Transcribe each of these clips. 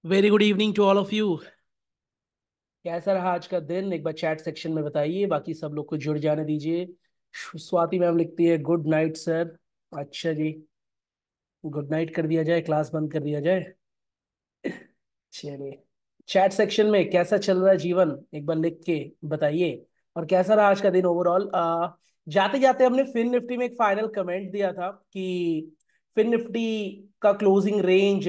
Very good evening to all of you. कैसा रहा आज का दिन? एक बार चैट सेक्शन में बताइए, बाकी सब लोग को जुड़ जाने दीजिए। स्वाति मैम लिखती है गुड नाइट सर। अच्छा जी, गुड नाइट कर दिया जाए, क्लास बंद कर दिया जाए। चलिए, चैट सेक्शन में कैसा चल रहा है जीवन, एक बार लिख के बताइए। और कैसा रहा आज का दिन ओवरऑल? जाते जाते हमने फिन निफ्टी में एक फाइनल कमेंट दिया था कि फिन निफ्टी का क्लोजिंग रेंज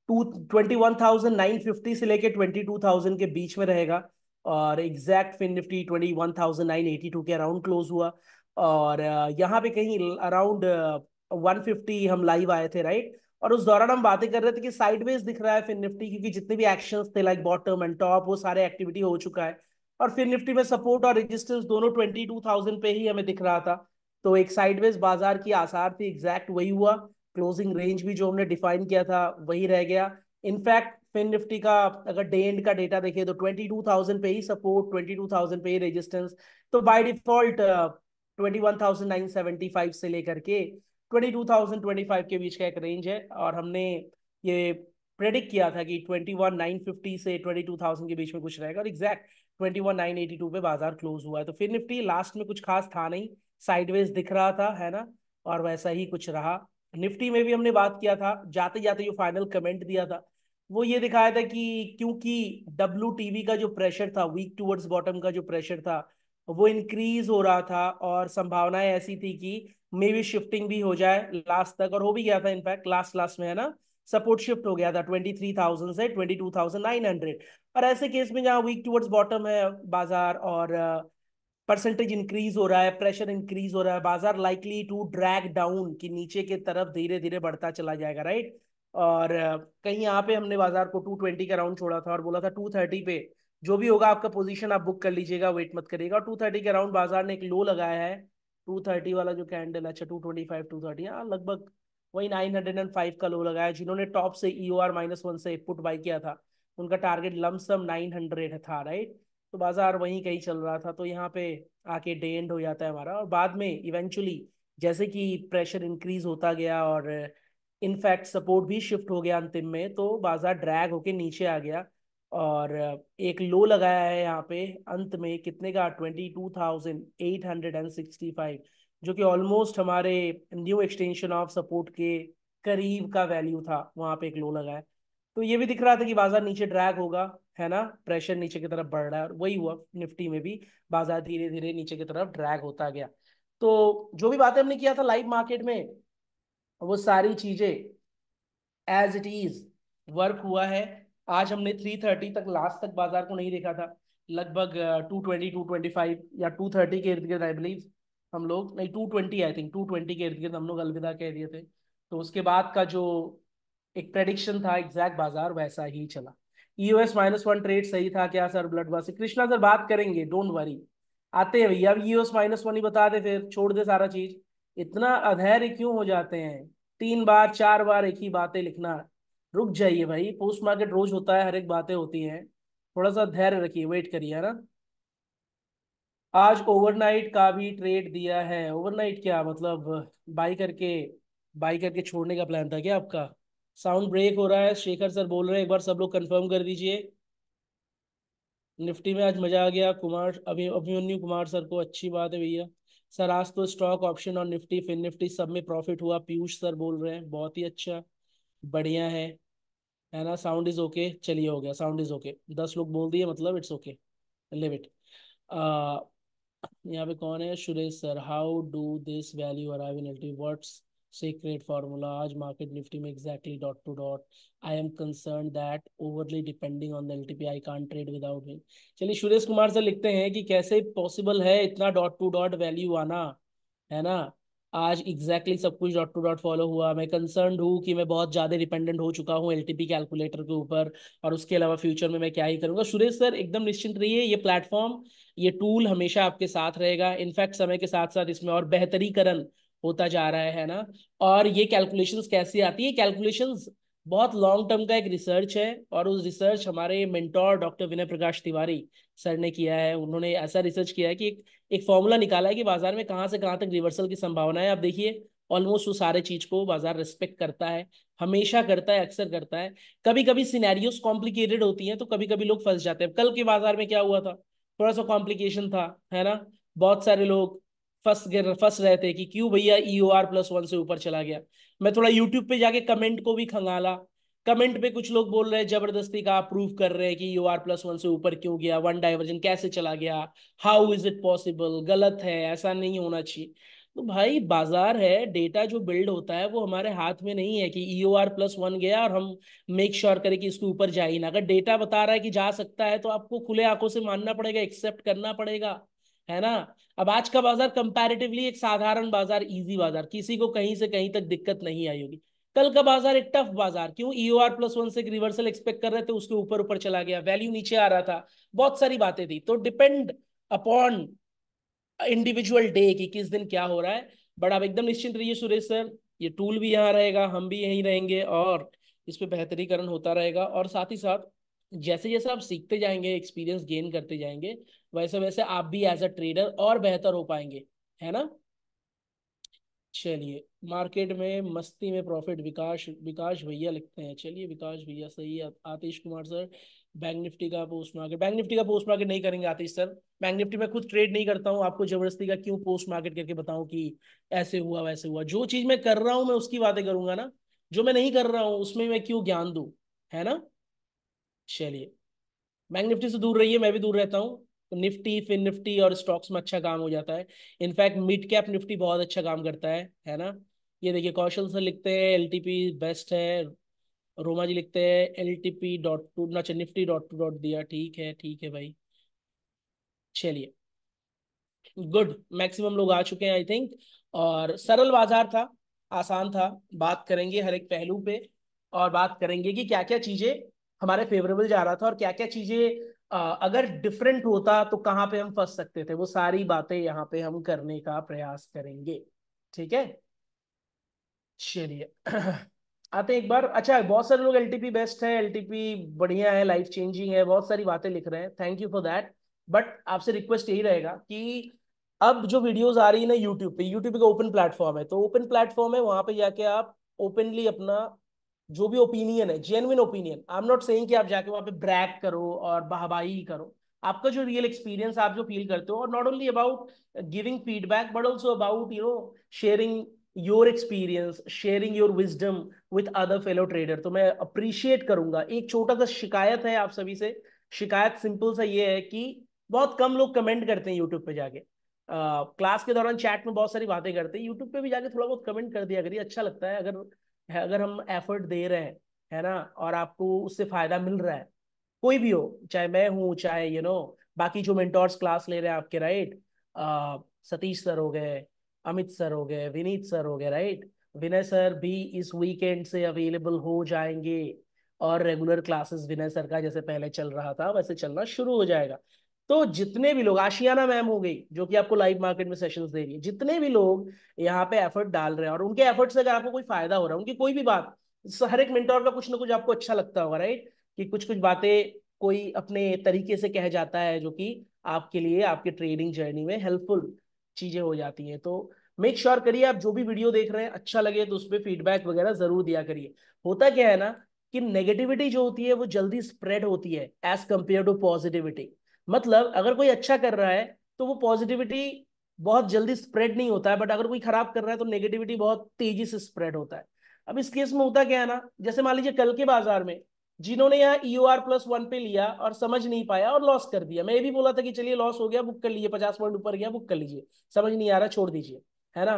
21,950 से लेके 22,000 के बीच में रहेगा। और एग्जैक्ट फिन निफ्टी 21,982 के अराउंड क्लोज हुआ। और यहाँ पे कहीं अराउंड 150 हम लाइव आए थे, राइट? और उस दौरान हम बातें कर रहे थे कि साइडवेज दिख रहा है फिर निफ्टी, क्योंकि जितने भी एक्शंस थे लाइक बॉटम एंड टॉप, वो सारे एक्टिविटी हो चुका है। और फिर निफ्टी में सपोर्ट और रेजिस्टेंस दोनों 22,000 पे ही हमें दिख रहा था। तो एक साइडवेज बाजार की आसार थी, एग्जैक्ट वही हुआ। क्लोजिंग रेंज भी जो हमने डिफाइन किया था वही रह गया। इनफैक्ट फिन निफ्टी का अगर डे एंड का डेटा देखें तो 22,000 पे ही सपोर्ट, 22,000 पे ही रेजिस्टेंस। तो बाय डिफॉल्ट 21,975 से लेकर के 22,025 के बीच का एक रेंज है। और हमने ये प्रेडिक्ट किया था कि 21,950 से 22,000 के बीच में कुछ रहेगा, और एग्जैक्ट 21,982 पे बाजार क्लोज हुआ है। तो फिर निफ्टी लास्ट में कुछ खास था नहीं, साइडवेज दिख रहा था, है ना? और वैसा ही कुछ रहा। निफ्टी में भी हमने बात किया था, जाते जाते जो फाइनल कमेंट दिया था वो ये दिखाया था कि क्योंकि डब्ल्यू टीवी का जो प्रेशर था, वीक टूवर्ड्स बॉटम का जो प्रेशर था, वो इंक्रीज हो रहा था। और संभावनाएं ऐसी थी कि मे भी शिफ्टिंग भी हो जाए लास्ट तक, और हो भी गया था। इनफैक्ट लास्ट लास्ट में, है ना, सपोर्ट शिफ्ट हो गया था 23,000 से 22,900। और ऐसे केस में जहां वीक टुवर्ड्स बॉटम है बाजार, और परसेंटेज इंक्रीज हो रहा है, प्रेशर इंक्रीज हो रहा है, बाजार लाइकली टू ड्रैग डाउन कि नीचे की तरफ धीरे धीरे बढ़ता चला जाएगा, राइट? और कहीं यहाँ पे हमने बाजार को 220 का राउंड छोड़ा था और बोला था 230 पे जो भी होगा आपका पोजीशन आप बुक कर लीजिएगा, वेट मत करिएगा। और 230 के राउंड बाजार ने एक लो लगाया है। 230 वाला जो कैंडल, अच्छा 225 230, हाँ लगभग वही 905 का लो लगाया। जिन्होंने टॉप से EOR-1 से पुट बाई किया था उनका टारगेट लमसम 900 था, राइट? तो बाजार वहीं कहीं चल रहा था। तो यहाँ पे आके डे एंड हो जाता है हमारा, और बाद में इवेंचुअली जैसे कि प्रेशर इंक्रीज होता गया और इनफैक्ट सपोर्ट भी शिफ्ट हो गया अंतिम में, तो बाजार ड्रैग होके नीचे आ गया। और एक लो लगाया है यहाँ पे अंत में, कितने का? 22,865, जो कि ऑलमोस्ट हमारे न्यू एक्सटेंशन ऑफ सपोर्ट के करीब का वैल्यू था, वहां पे एक लो लगाया। तो ये भी दिख रहा था कि बाजार नीचे ड्रैग होगा, है ना? प्रेशर नीचे की तरफ बढ़ रहा है, और वही हुआ निफ्टी में भी। बाजार धीरे धीरे नीचे की तरफ ड्रैग होता गया। तो जो भी बातें हमने किया था लाइव मार्केट में, वो सारी चीजें एज इट इज वर्क हुआ है। आज हमने 330 तक, लास्ट तक बाजार को नहीं देखा था। लगभग 220 225 या 230 के इर्द गिर्द आई बिलीव हम लोग, नहीं 220, आई थिंक 220 के इर्द गिर्द हम लोग अलविदा कह दिए थे। तो उसके बाद का जो एक प्रेडिक्शन था, एग्जैक्ट बाजार वैसा ही चला। EOS-1 ट्रेड सही था क्या सर? ब्लड बासी कृष्णा सर बात करेंगे, डोंट वरी। आते हैं भैया, अब EOS-1 ही बता दे, फिर छोड़ दे सारा चीज। इतना अधैर्य क्यों हो जाते हैं? 3 बार 4 बार एक ही बातें लिखना, रुक जाइए भाई। पोस्ट मार्केट रोज होता है, हर एक बातें होती हैं, थोड़ा सा धैर्य रखिए, वेट करिए, है ना? आज ओवरनाइट का भी ट्रेड दिया है। ओवरनाइट क्या मतलब? बाई करके बाई करके छोड़ने का प्लान था क्या आपका? साउंड ब्रेक हो रहा है, शेखर सर बोल रहे हैं, एक बार सब लोग कंफर्म कर दीजिए। निफ्टी में आज मजा आ गया, कुमार अभिमन्यु कुमार सर को, अच्छी बात है भैया। सर आज तो स्टॉक ऑप्शन और निफ्टी फिन निफ्टी सब में प्रॉफिट हुआ, पीयूष सर बोल रहे हैं, बहुत ही अच्छा, बढ़िया है ना? साउंड इज ओके, चलिए हो गया, साउंड इज ओके, 10 लोग बोल दिए मतलब इट्स ओके, लिव इट। यहाँ पे कौन है? Suresh sir, how do this value arrive in LT, what's secret formula? आज मार्केट निफ्टी में exactly dot to dot. I am concern that overly depending on the LTP, I can't trade without him. चलिए, Suresh Kumar sir लिखते हैं कि कैसे possible है इतना dot to dot value आना, है ना? आज एग्जैक्टली सब कुछ डॉट टू डॉट फॉलो हुआ। मैं कंसर्न हूँ कि मैं बहुत ज्यादा डिपेंडेंट हो चुका हूँ एलटीपी कैलकुलेटर के ऊपर, और उसके अलावा फ्यूचर में मैं क्या ही करूंगा। सुरेश सर एकदम निश्चिंत रहिए, ये प्लेटफॉर्म, ये टूल हमेशा आपके साथ रहेगा। इनफैक्ट समय के साथ साथ इसमें और बेहतरीकरण होता जा रहा है ना? और ये कैलकुलेशंस कैसे आती है? कैलकुलेशंस बहुत लॉन्ग टर्म का एक रिसर्च है, और उस रिसर्च हमारे मेंटोर डॉक्टर विनय प्रकाश तिवारी सर ने किया है। उन्होंने ऐसा रिसर्च किया है कि एक फॉर्मूला निकाला है कि बाजार में कहाँ से कहाँ तक रिवर्सल की संभावना है। आप देखिए, ऑलमोस्ट वो सारे चीज को बाजार रिस्पेक्ट करता है, हमेशा करता है, अक्सर करता है। कभी कभी सिनेरियोस कॉम्प्लिकेटेड होती हैं तो कभी कभी लोग फंस जाते हैं। कल के बाजार में क्या हुआ था, थोड़ा सा कॉम्प्लिकेशन था, है ना। बहुत सारे लोग फंस रहे थे कि क्यों भैया EOR+1 से ऊपर चला गया। मैं थोड़ा यूट्यूब पे जाके कमेंट को भी खंगाला। कमेंट पे कुछ लोग बोल रहे हैं जबरदस्ती का प्रूव कर रहे हैं कि EOR+1 से ऊपर क्यों गया, वन डाइवर्जन कैसे चला गया, हाउ इज इट पॉसिबल, गलत है, ऐसा नहीं होना चाहिए। तो भाई बाजार है, डेटा जो बिल्ड होता है वो हमारे हाथ में नहीं है कि EOR+1 गया और हम मेक श्योर करें कि इसके ऊपर जा ही ना। अगर डेटा बता रहा है कि जा सकता है तो आपको खुले आंखों से मानना पड़ेगा, एक्सेप्ट करना पड़ेगा, है ना। अब आज का बाजार कंपैरेटिवली एक साधारण बाजार, इजी बाजार, किसी को कहीं से कहीं तक दिक्कत नहीं आई होगी। कल का बाजार एक टफ बाजार, क्यों, EOR+1 से एक रिवर्सल एक्सपेक्ट कर रहे थे, उसके ऊपर ऊपर चला गया, वैल्यू नीचे आ रहा था, बहुत सारी बातें थी। तो डिपेंड अपॉन इंडिविजुअल डे कि किस दिन क्या हो रहा है। बट आप एकदम निश्चिंत रहिए सुरेश सर, ये टूल भी यहाँ रहेगा, हम भी यहीं रहेंगे, और इस पे बेहतरीकरण होता रहेगा। और साथ ही साथ जैसे जैसे आप सीखते जाएंगे, एक्सपीरियंस गेन करते जाएंगे, वैसे वैसे आप भी एज अ ट्रेडर और बेहतर हो पाएंगे, है ना। चलिए, मार्केट में मस्ती में प्रॉफिट, विकास विकास भैया लिखते हैं। चलिए विकास भैया सही है। आतिश कुमार सर, बैंक निफ्टी का पोस्ट मार्केट, बैंक निफ्टी का पोस्ट मार्केट नहीं करेंगे आतिश सर। बैंक निफ्टी में खुद ट्रेड नहीं करता हूँ, आपको जबरदस्ती का क्यों पोस्ट मार्केट करके बताऊं कि ऐसे हुआ वैसे हुआ। जो चीज मैं कर रहा हूँ मैं उसकी बातें करूंगा ना, जो मैं नहीं कर रहा हूँ उसमें मैं क्यों ज्ञान दूं, है ना। चलिए, बैंक निफ्टी से दूर रहिए, मैं भी दूर रहता हूँ। तो निफ्टी, फिन निफ्टी और स्टॉक्स में अच्छा काम हो जाता है। इनफैक्ट मिड कैप निफ्टी बहुत अच्छा काम करता है ना। ये देखिए, कौशल सर लिखते हैं LTP बेस्ट है। रोमा जी लिखते हैं LTP.2, अच्छा निफ्टी.2 दिया, ठीक है भाई। चलिए, गुड, मैक्सिमम लोग आ चुके हैं आई थिंक। और सरल बाजार था, आसान था। बात करेंगे हर एक पहलू पे, और बात करेंगे कि क्या क्या चीजें हमारे फेवरेबल जा रहा था और क्या क्या चीजें अगर डिफरेंट होता तो कहाँ पे हम फंस सकते थे। वो सारी बातें यहाँ पे हम करने का प्रयास करेंगे, ठीक है। चलिए आते हैं एक बार। अच्छा, बहुत सारे लोग LTP बेस्ट है, LTP बढ़िया है, लाइफ चेंजिंग है, बहुत सारी बातें लिख रहे हैं, thank you for that. But आपसे रिक्वेस्ट यही रहेगा कि अब जो वीडियोस आ रही है ना यूट्यूब का ओपन प्लेटफॉर्म है, तो ओपन प्लेटफॉर्म है, वहां पे जाके आप ओपनली अपना जो भी ओपिनियन है, genuine opinion, I am not saying कि आप जाके वहां पे ब्रैग करो और वाहवाही करो। आपका जो रियल एक्सपीरियंस, आप जो फील करते हो, और not only about giving feedback but also about sharing your experience, sharing your wisdom with other fellow trader, तो मैं अप्रिशिएट करूंगा। एक छोटा सा शिकायत है आप सभी से, शिकायत सिंपल सा ये है कि बहुत कम लोग कमेंट करते हैं यूट्यूब पे जाके। क्लास के दौरान चैट में बहुत सारी बातें करते हैं, यूट्यूब पे भी जाके थोड़ा बहुत कमेंट कर दिया करिए, अच्छा लगता है। अगर हम एफर्ट दे रहे हैं, है ना, और आपको उससे फायदा मिल रहा है, कोई भी हो, चाहे मैं हूँ, चाहे बाकी जो मेंटोर्स क्लास ले रहे हैं आपके, राइट, सतीश सर हो गए, अमित सर हो गए, विनीत सर हो गए, राइट, विनय सर भी इस वीकेंड से अवेलेबल हो जाएंगे। और रेगुलर क्लासेस विनय सर का जैसे पहले चल रहा था वैसे चलना शुरू हो जाएगा। तो जितने भी लोग, आशियाना मैम हो गई जो कि आपको लाइव मार्केट में सेशंस दे रही है, जितने भी लोग यहाँ पे एफर्ट डाल रहे हैं और उनके एफर्ट से अगर आपको कोई फायदा हो रहा है, उनकी कोई भी बात, हर एक मेंटोर का कुछ ना कुछ आपको अच्छा लगता होगा, राइट, कि कुछ कुछ बातें कोई अपने तरीके से कह जाता है जो कि आपके लिए आपके ट्रेडिंग जर्नी में हेल्पफुल चीजें हो जाती हैं। तो मेक श्योर करिए आप जो भी वीडियो देख रहे हैं, अच्छा लगे तो उस पर फीडबैक वगैरह जरूर दिया करिए। होता क्या है ना कि नेगेटिविटी जो होती है वो जल्दी स्प्रेड होती है एज कंपेयर टू पॉजिटिविटी। मतलब अगर कोई अच्छा कर रहा है तो वो पॉजिटिविटी बहुत जल्दी स्प्रेड नहीं होता है, बट अगर कोई खराब कर रहा है तो नेगेटिविटी बहुत तेजी से स्प्रेड होता है। अब इस केस में होता क्या है ना, जैसे मान लीजिए कल के बाजार में जिन्होंने यहाँ EOR+1 पे लिया और समझ नहीं पाया और लॉस कर दिया, मैं ये भी बोला था कि चलिए लॉस हो गया, बुक कर लीजिए, 50 पॉइंट ऊपर गया, बुक कर लीजिए, समझ नहीं आ रहा छोड़ दीजिए, है ना।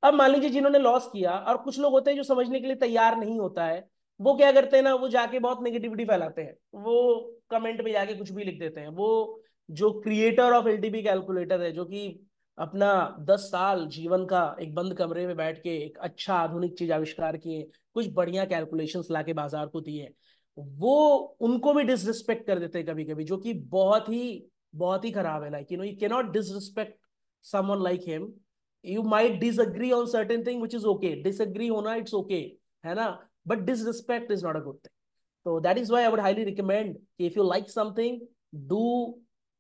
अब मान लीजिए जिन्होंने लॉस किया, और कुछ लोग होते हैं जो समझने के लिए तैयार नहीं होता है, वो क्या करते हैं ना, वो जाके बहुत नेगेटिविटी फैलाते हैं, वो कमेंट में जाके कुछ भी लिख देते हैं। वो जो क्रिएटर ऑफ LTP कैलकुलेटर है, जो कि अपना 10 साल जीवन का एक बंद कमरे में बैठ के एक अच्छा आधुनिक चीज आविष्कार किए, कुछ बढ़िया कैलकुलेशंस लाके बाजार को दिए, वो उनको भी डिसरिस्पेक्ट कर देते हैं कभी कभी, जो कि बहुत ही खराब है। Like you cannot disrespect someone like him. You might disagree on certain thing which is okay, disagree होना इट्स ओके, है ना, but disrespect is not a good thing. So that is why I would highly recommend, if you like something, do,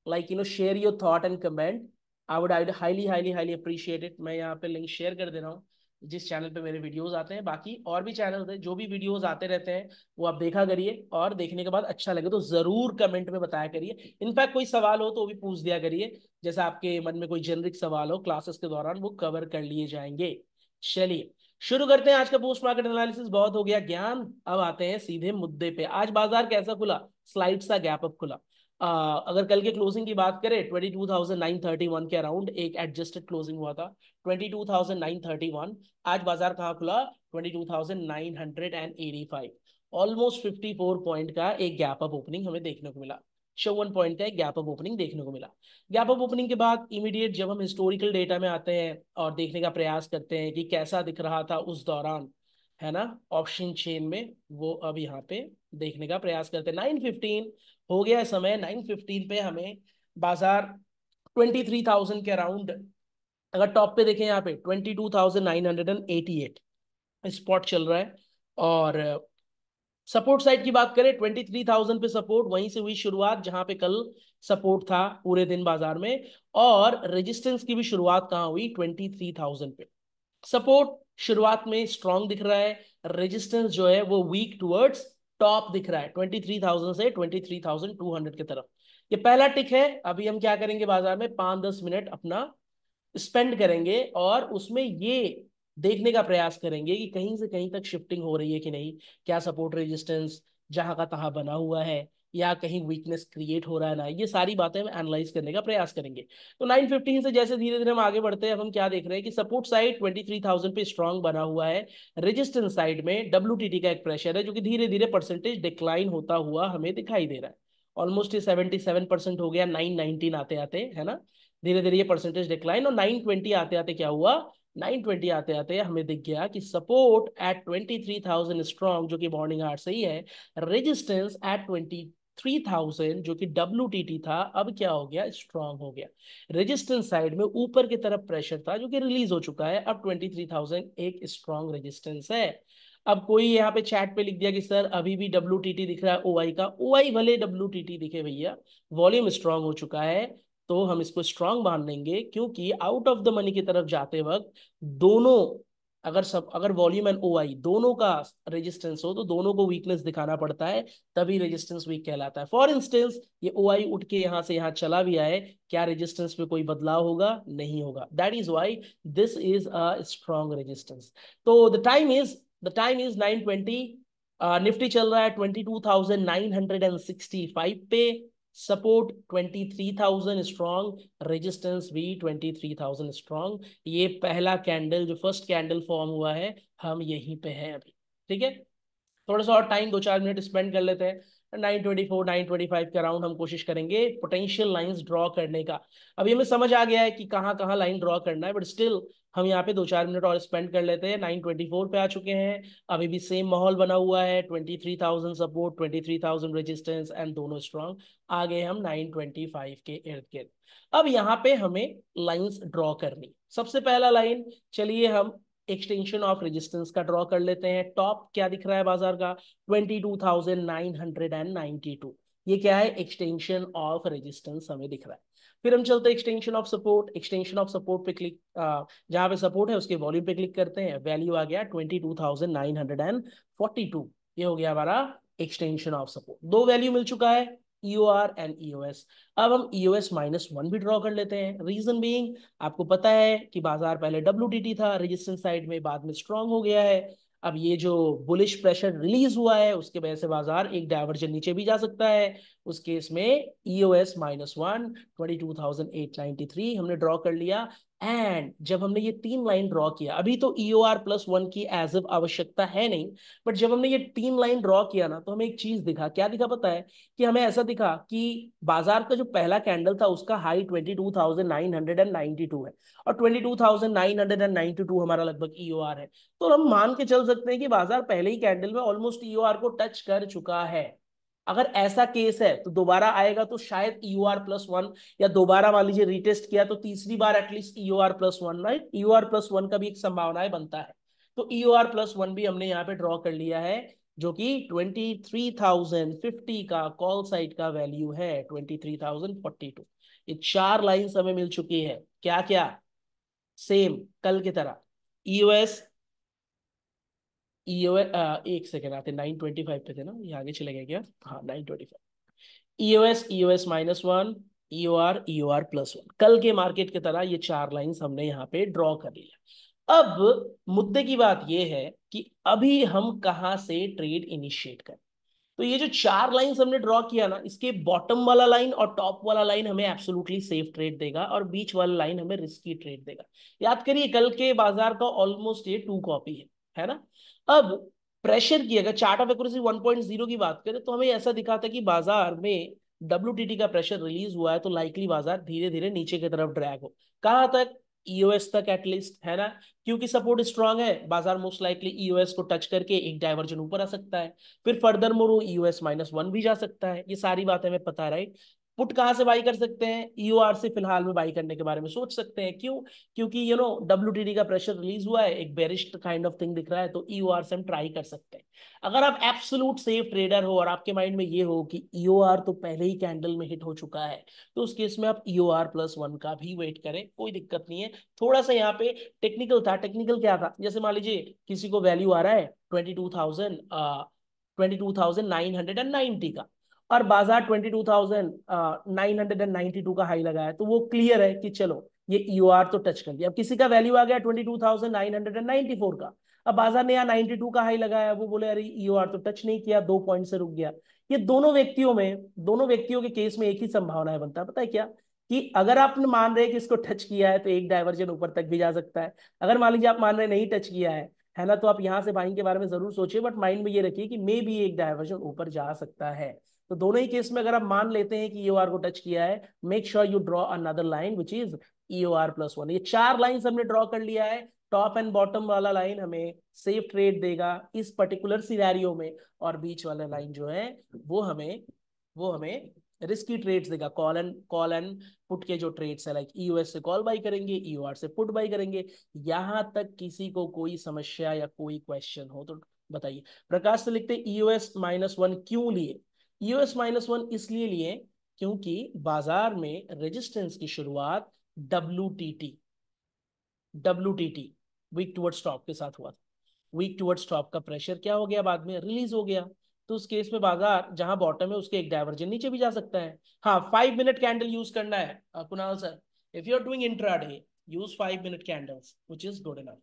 like share your thought and comment. I would highly appreciate it. मैं यहाँ पे link share कर दे रहा हूँ, जिस channel पे मेरे videos आते हैं। बाकी और भी चैनल है, जो भी वीडियोस आते रहते हैं वो आप देखा करिए, और देखने के बाद अच्छा लगे तो जरूर कमेंट में बताया करिए। इनफैक्ट कोई सवाल हो तो वो भी पूछ दिया करिए, जैसा आपके मन में कोई जेनरिक सवाल हो क्लासेस के दौरान, वो कवर कर लिए जाएंगे। चलिए शुरू करते हैं आज का पोस्ट मार्केट एनालिसिस। बहुत हो गया ज्ञान, अब आते हैं सीधे मुद्दे पे। आज बाजार कैसा खुला? स्लाइड सा गैप अप खुला। अगर कल के क्लोजिंग की बात करें 22,931 के अराउंड एक एडजस्टेड क्लोजिंग हुआ था, 22,931। आज बाजार कहाँ खुला? 22,985। ऑलमोस्ट 54 पॉइंट का एक गैप अप ओपनिंग हमें देखने को मिला। 54 पॉइंट का एक गैप अप ओपनिंग देखने को मिला। गैप अप ओपनिंग के बाद इमीडिएट जब हम हिस्टोरिकल डेटा में आते हैं और देखने का प्रयास करते हैं कि कैसा दिख रहा था उस दौरान, है ना, ऑप्शन चेन में, वो अब यहाँ पे देखने का प्रयास करते हैं। 9:15 हो गया समय। 9:15 पे हमें बाजार 23,000 के अराउंड, अगर टॉप पे देखें यहाँ पे 22,988 स्पॉट चल रहा है। और सपोर्ट साइड की बात करें 23,000 पे सपोर्ट, वहीं से हुई शुरुआत जहां पे कल सपोर्ट था पूरे दिन बाजार में। और रेजिस्टेंस की भी शुरुआत कहाँ हुई? 23,000 पे। सपोर्ट शुरुआत में स्ट्रॉन्ग दिख रहा है, रेजिस्टेंस जो है वो वीक टुवर्ड्स टॉप दिख रहा है 23,000 से 23,200 की तरफ। ये पहला टिक है। अभी हम क्या करेंगे बाजार में 5-10 मिनट अपना स्पेंड करेंगे और उसमें ये देखने का प्रयास करेंगे कि कहीं से कहीं तक शिफ्टिंग हो रही है कि नहीं, क्या सपोर्ट रेजिस्टेंस जहां का तहां बना हुआ है, या कहीं वीकनेस क्रिएट हो रहा है ना, ये सारी बातें हम एनालाइज करने का प्रयास करेंगे। तो 9:15 से जैसे धीरे धीरे हम आगे बढ़ते हैं, अब हम क्या देख रहे हैं कि सपोर्ट साइड 23,000 पे स्ट्रांग बना हुआ है। रेजिस्टेंस साइड में WTT का एक प्रेशर है जो कि धीरे धीरे परसेंटेज डिक्लाइन होता हुआ हमें दिखाई दे रहा है। ऑलमोस्ट ये 77% हो गया 919 आते आते, है ना। धीरे धीरे ये परसेंटेज डिक्लाइन, और 920 आते आते क्या हुआ? 920 आते आते हमें दिख गया कि सपोर्ट एट 23,000 स्ट्रॉन्ग जो कि मॉर्निंग आवर से ही है, रेजिस्टेंस एट 23,000 जो कि WTT था, अब क्या हो गया? स्ट्रॉन्ग हो गया। रेजिस्टेंस साइड में ऊपर की तरफ प्रेशर था जो कि रिलीज हो चुका है, अब 23,000 एक स्ट्रॉन्ग रेजिस्टेंस है। अब कोई यहाँ पे चैट पे लिख दिया कि सर अभी भी WTT दिख रहा है OI का। OI भले WTT दिखे भैया, वॉल्यूम स्ट्रांग हो चुका है, तो हम इसको स्ट्रांग मान लेंगे, क्योंकि आउट ऑफ द मनी की तरफ जाते वक्त दोनों, अगर वॉल्यूम एंड OI दोनों का रेजिस्टेंस हो तो दोनों को वीकनेस दिखाना पड़ता है, तभी रेजिस्टेंस वीक कहलाता है। फॉर इंस्टेंस ये OI उठ के यहां से यहां चला भी आए, क्या रेजिस्टेंस में कोई बदलाव होगा? नहीं होगा। That is why this is a strong resistance. तो द टाइम इज 9:20। निफ्टी चल रहा है 22,965 पे। सपोर्ट 23,000 स्ट्रॉन्ग, रेजिस्टेंस भी 23,000 स्ट्रॉन्ग। ये पहला कैंडल, जो फर्स्ट कैंडल फॉर्म हुआ है, हम यहीं पे हैं अभी। ठीक है, थोड़ा सा और टाइम 2-4 मिनट स्पेंड कर लेते हैं। 9:24 9:25 के अराउंड हम कोशिश करेंगे पोटेंशियल लाइंस ड्रॉ करने का। अभी हमें समझ आ गया है कि कहाँ कहाँ लाइन ड्रॉ करना है, बट स्टिल हम यहाँ पे 2-4 मिनट और स्पेंड कर लेते हैं। 9:24 पे आ चुके हैं, अभी भी सेम माहौल बना हुआ है, 23,000 सपोर्ट, 23,000 रेजिस्टेंस एंड दोनों स्ट्रॉन्ग। आगे हम 9:25 के इर्द गिर्द। अब यहाँ पे हमें लाइंस ड्रॉ करनी। सबसे पहला लाइन, चलिए हम एक्सटेंशन ऑफ रेजिस्टेंस का ड्रॉ कर लेते हैं। टॉप क्या दिख रहा है बाजार का? 22,992। ये क्या है? एक्सटेंशन ऑफ रेजिस्टेंस हमें दिख रहा है। फिर हम चलते हैं extension of support. Extension of support पे क्लिक, जहां पे सपोर्ट है उसके वॉल्यूम पे क्लिक करते हैं, वैल्यू आ गया 22,942। ये हो गया हमारा एक्सटेंशन ऑफ सपोर्ट। दो वैल्यू मिल चुका है, EOR एंड EOS। अब हम EOS-1 भी ड्रॉ कर लेते हैं। रीजन बीइंग, आपको पता है कि बाजार पहले WTT था रेजिस्टेंस साइड में, बाद में स्ट्रांग हो गया है। अब ये जो बुलिश प्रेशर रिलीज हुआ है उसके वजह से बाजार एक डायवर्जन नीचे भी जा सकता है। उस केस में EOS-1 22,893 हमने ड्रॉ कर लिया। एंड जब हमने ये तीन लाइन ड्रॉ किया, अभी तो EOR+1 की एज इफ आवश्यकता है नहीं, बट जब हमने ये तीन लाइन ड्रॉ किया ना, तो हमें एक चीज दिखा। क्या दिखा पता है? कि हमें ऐसा दिखा कि बाजार का जो पहला कैंडल था उसका हाई 22,992 है, और 22,992 हमारा लगभग EOR है। तो हम मान के चल सकते हैं कि बाजार पहले ही कैंडल में ऑलमोस्ट EOR को टच कर चुका है। अगर ऐसा केस है तो दोबारा आएगा तो शायद EOR+1, या दोबारा मान लीजिए रीटेस्ट किया तो तीसरी बार एटलीस्ट EOR+1, राइट, EOR+1 का भी एक संभावना बनता है। तो EOR+1 भी हमने यहाँ पे ड्रॉ कर लिया है, जो कि 23,050 का कॉल साइड का वैल्यू है, 23,042। ये चार लाइंस हमें मिल चुकी है। क्या क्या? सेम कल की तरह। ईओएस ईओएस एक सेकेंड आते 925 पे थे ना, ये आगे चले गए क्या? हाँ 925। ईओएस ईओएस -1, ईओआर +1, कल के मार्केट की तरह ये चार लाइंस हमने यहाँ पे ड्रॉ कर लिया। अब मुद्दे की बात ये है कि अभी हम कहाँ से ट्रेड इनिशिएट करें। तो ये जो चार लाइंस हमने ड्रॉ किया ना, इसके बॉटम वाला लाइन और टॉप वाला लाइन हमें एब्सोल्युटली सेफ ट्रेड देगा और बीच वाला लाइन हमें रिस्की ट्रेड देगा। याद करिए कल के बाजार का ऑलमोस्ट ये 2 कॉपी है ना। अब प्रेशर की अगर चार्ट ऑफ एक्यूरेसी 1.0 की बात करें तो हमें ऐसा दिखा था कि बाजार में WTT का प्रेशर रिलीज हुआ है तो लाइकली बाजार धीरे धीरे नीचे की तरफ ड्रैग हो। कहाँ तक? ईओएस तक एटलीस्ट, है ना। क्योंकि सपोर्ट स्ट्रांग है, बाजार मोस्ट लाइकली ईओएस को टच करके एक डायवर्जन ऊपर आ सकता है। फिर फर्दर मोर वो ईओएस -1 भी जा सकता है। ये सारी बातें हमें पता है, राइट। पुट कहां से बाई कर सकते हैं? ईओआर से फिलहाल में बाई करने के बारे में सोच सकते हैं। क्यों? क्योंकि WTD का प्रेशर रिलीज हुआ है, एक बेरिश काइंड ऑफ थिंग दिख रहा है, तो ईओआर से हम ट्राई कर सकते हैं। अगर आप एब्सोल्यूट सेफ ट्रेडर हो और आपके माइंड में ये हो कि ईओआर तो पहले ही कैंडल में हिट हो चुका है, तो उस केस में आप ईओआर+1 का भी वेट करें, कोई दिक्कत नहीं है। थोड़ा सा यहाँ पे टेक्निकल था। टेक्निकल क्या था? जैसे मान लीजिए किसी को वैल्यू आ रहा है 22,990 का और बाजार 22,992 का हाई लगाया, तो वो क्लियर है कि चलो ये ईओआर तो टच कर दिया। अब किसी का वैल्यू आ गया 22,994 का, अब बाजार ने यहाँ 92 का हाई लगाया, वो बोले अरे ईओआर तो टच नहीं किया, 2 पॉइंट से रुक गया। ये दोनों व्यक्तियों के केस में एक ही संभावना बनता है, पता है क्या? कि अगर आप मान रहे हैं कि इसको टच किया है तो एक डायवर्जन ऊपर तक भी जा सकता है। अगर मान लीजिए आप मान रहे नहीं टच किया है ना, तो आप यहाँ से बाइंग के बारे में जरूर सोचिए, बट माइंड में ये रखिए कि मे भी एक डायवर्जन ऊपर जा सकता है। तो दोनों ही केस में अगर आप मान लेते हैं कि ईओआर को टच किया है, make sure you draw another line which is ईओआर+1। ये चार लाइन हमने ड्रॉ कर लिया है। टॉप एंड बॉटम वाला लाइन हमें सेफ ट्रेड देगा इस पर्टिकुलर सिनेरियो में, और बीच वाला लाइन जो है वो हमें रिस्की ट्रेड्स देगा। कॉल एंड पुट के जो ट्रेड्स है, लाइक ईओएस से कॉल बाई करेंगे, ईओआर से पुट बाई करेंगे। यहां तक किसी को कोई समस्या या कोई क्वेश्चन हो तो बताइए। प्रकाश से लिखते ईओएस -1 क्यों लिए? ईओएस -1 इसलिए लिए क्योंकि बाजार में रेजिस्टेंस की शुरुआत WTT वीक टुवर्ड्स टॉप के साथ हुआ था। वीक टुवर्ड्स टॉप का प्रेशर क्या हो गया? बाद में रिलीज हो गया। तो उस केस में बाजार जहां बॉटम है उसके एक डायवर्जन नीचे भी जा सकता है। हाँ, 5 मिनट कैंडल यूज करना है Kunal sir. If you are doing intraday, use 5 minute candles which is good enough.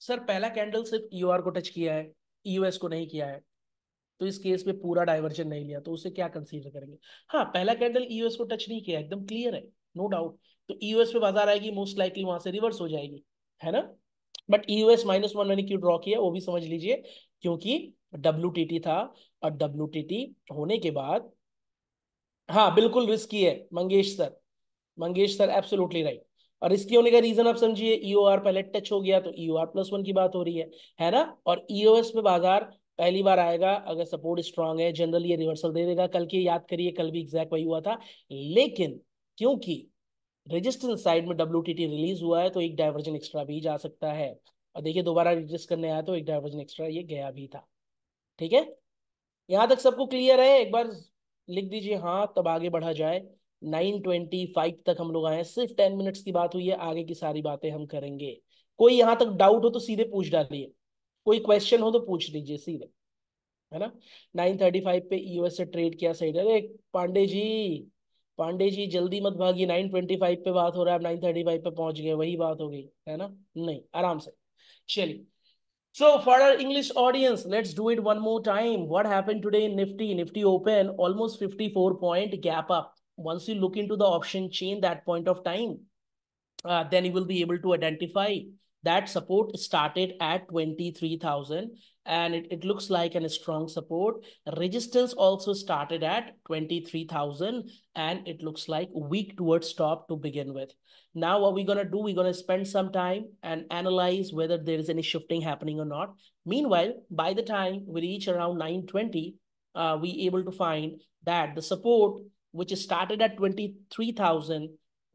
Sir पहला कैंडल सिर्फ ईओआर को टच किया है, ईओएस को नहीं किया है, तो इस केस में पूरा डाइवर्जन नहीं लिया, तो उसे क्या कंसीडर करेंगे? हाँ, पहला कैंडल ईओएस को टच नहीं किया, एकदम क्लियर है, नो डाउट। तो ईओएस पे बाजार आएगी, मोस्ट लाइकली वहां से रिवर्स हो जाएगी, है ना। बट ईओएस -1 मैंने क्यों ड्रॉ किया वो भी समझ लीजिए, क्योंकि WTT था, और WTT होने के बाद, हाँ बिल्कुल रिस्की है मंगेश सर एब्सोल्युटली राइट। और इसके होने का रीजन आप समझिए, ईओआर पहले टच हो गया तो ईओआर+1 की बात हो रही है ना। और ईओएस पे बाजार पहली बार आएगा, अगर सपोर्ट स्ट्रांग है जनरली ये रिवर्सल दे देगा। कल की याद करिए, कल भी एग्जैक्ट वही हुआ था, लेकिन क्योंकि रेजिस्टेंस साइड में WTT रिलीज हुआ है तो एक डायवर्जन एक्स्ट्रा भी जा सकता है। और देखिए दोबारा रिजिस्ट करने आया तो एक डायवर्जन एक्स्ट्रा ये गया भी था। ठीक है, यहां तक सबको क्लियर है? एक बार लिख दीजिए हाँ, तब आगे बढ़ा जाए। 9:25 तक हम लोग आए हैं, सिर्फ 10 मिनट्स की बात हुई है, आगे की सारी बातें हम करेंगे। कोई यहां तक डाउट हो तो सीधे पूछ डालिए, कोई क्वेश्चन हो तो पूछ लीजिए सीधे, है ना। 9:35 पे ईओएस से ट्रेड किया सही। अरे पांडे जी जल्दी मत भागिए, 9:25 पे बात हो रहा है, आप 9:35 पे पहुंच गए, वही बात हो गई है ना। नहीं, आराम से चलिए। So for our English audience, let's do it one more time. What happened today in Nifty? Nifty open almost 54-point gap up. Once you look into the option chain that point of time, then you will be able to identify that support started at 23,000, and it looks like a strong support. Resistance also started at 23,000, and it looks like weak towards top to begin with. Now what we're going to do, we're going to spend some time and analyze whether there is any shifting happening or not. Meanwhile, by the time we reach around 9:20, we able to find that the support which started at 23,000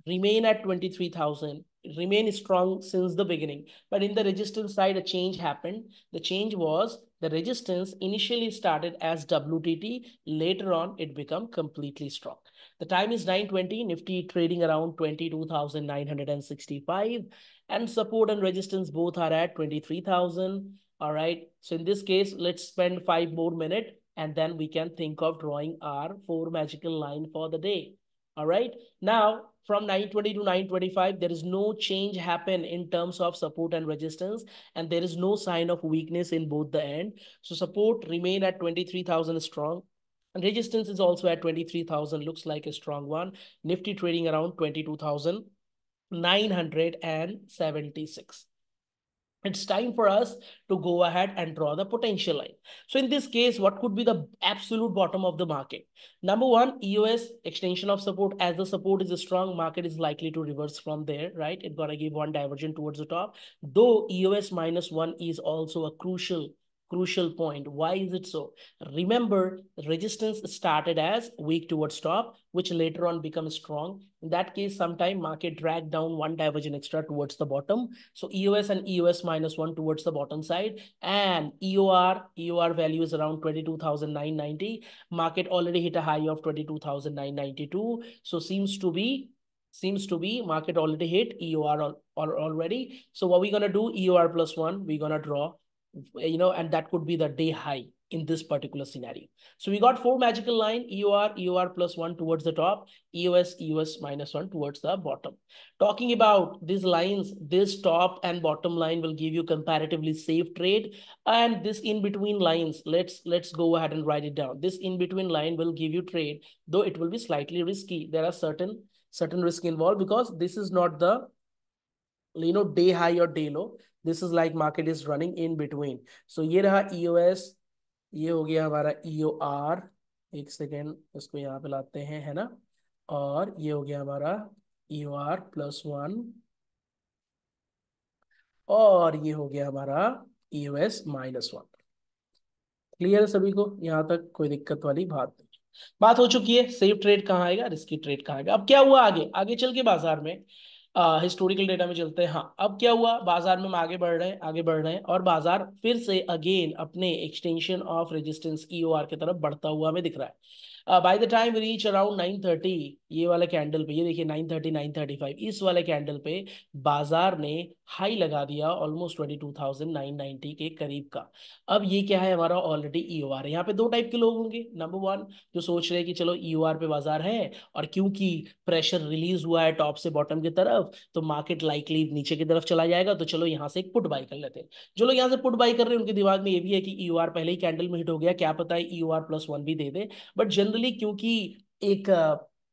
remain at 23,000, remain strong since the beginning. But in the resistance side, a change happened. The change was The resistance initially started as WTT, later on it became completely strong. The time is 9:20, Nifty trading around 22,965, and support and resistance both are at 23,000. All right, so in this case, let's spend 5 more minutes and then we can think of drawing our 4 magical line for the day. All right, now from 9:20 to 9:25, there is no change happen in terms of support and resistance, and there is no sign of weakness in both the end. So support remain at 23,000 strong, and resistance is also at 23,000, looks like a strong one. Nifty trading around 22,976. It's time for us to go ahead and draw the potential line. So in this case, what could be the absolute bottom of the market? Number one, EOS extension of support. As the support is strong, market is likely to reverse from there, right? It's gonna give one divergence towards the top. Though EOS -1 is also a crucial point. Why is it so? Remember, resistance started as weak towards top, which later on becomes strong. In that case, sometime market drag down one divergence extra towards the bottom. So EOS and EOS -1 towards the bottom side, and EOR value is around 22,990. Market already hit a high of 22,992. So seems to be market already hit EOR already. So what we're gonna do, EOR +1, we're gonna draw, and that could be the day high in this particular scenario. So we got 4 magical line, EOR +1 towards the top, EOS -1 towards the bottom. Talking about these lines, this top and bottom line will give you comparatively safe trade, and this in between lines, let's go ahead and write it down. This in between line will give you trade, though it will be slightly risky. There are certain risk involved, because this is not the day high or day low. This is like market is running in between. So ये रहा EOS, ये हो गया हमारा EOR, एक second इसको यहाँ पे लाते हैं, है ना, और ये हो गया हमारा EOR +1, और ये हो गया हमारा EOS -1। क्लियर है सभी को? यहाँ तक कोई दिक्कत वाली बात नहीं। बात हो चुकी है, सेफ ट्रेड कहाँ आएगा, रिस्की ट्रेड कहाँ आएगा। अब क्या हुआ आगे आगे चल के बाजार में, हिस्टोरिकल डेटा में चलते हैं। हाँ, अब क्या हुआ, बाजार में हम आगे बढ़ रहे हैं और बाजार फिर से अगेन अपने एक्सटेंशन ऑफ रेजिस्टेंस EOR की तरफ बढ़ता हुआ हमें दिख रहा है। Bye the time reach around 9:30, ये वाले कैंडल पे, ये देखिए 9:30 9:35, इस वाले कैंडल पे बाजार ने हाई लगा दिया ऑलमोस्ट 22,990 के करीब का। अब ये क्या है, हमारा ऑलरेडी EOR है। यहाँ पे दो टाइप के लोग होंगे। नंबर वन, जो सोच रहे हैं कि चलो EOR पे बाजार है, और क्योंकि प्रेशर रिलीज हुआ है टॉप से बॉटम की तरफ, तो मार्केट लाइकली नीचे की तरफ चला जाएगा, तो चलो यहाँ से एक पुट बाई कर लेते हैं। जो लोग यहाँ से पुट बाई कर रहे हैं, उनके दिमाग में ये भी है कि EOR पहले ही कैंडल में हिट हो गया, क्या पता है EOR +1 भी दे दे। बट जनरली क्योंकि एक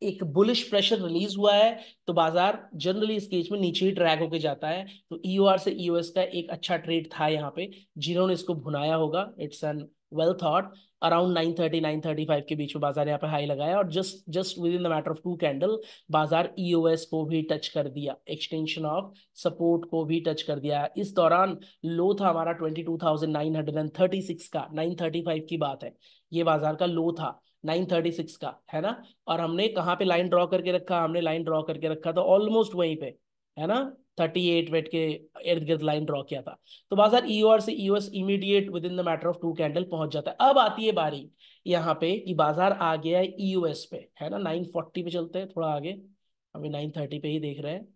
एक बुलिश प्रेशर रिलीज हुआ है, तो बाजार जनरली इस केस में नीचे ही ट्रैक होके जाता है। तो EOR से EOS का एक अच्छा ट्रेड था यहाँ पे, जिन्होंने इसको भुनाया होगा, it's an well thought. Around 9:30 9:35 के बीच में बाजार यहाँ पे हाई लगाया, और just with in the matter of 2 candle बाजार EOS को भी टच कर दिया, एक्सटेंशन ऑफ सपोर्ट को भी टच कर दिया। इस दौरान लो था हमारा 22,936 का, 9:35 की बात है, ये बाजार का लो था 9:36 का, है ना। और हमने कहाँ पे लाइन ड्रॉ करके रखा, हमने लाइन ड्रॉ करके रखा था ऑलमोस्ट वहीं पे, है ना, 38 वेट के इर्द गिर्द लाइन ड्रॉ किया था। तो बाजार EOR से EOS immediate with in the matter of 2 candle पहुंच जाता है। अब आती है बारी यहाँ पे कि बाजार आ गया है EOS पे, है ना। 940 पे चलते हैं थोड़ा आगे, अभी 930 पे ही देख रहे हैं,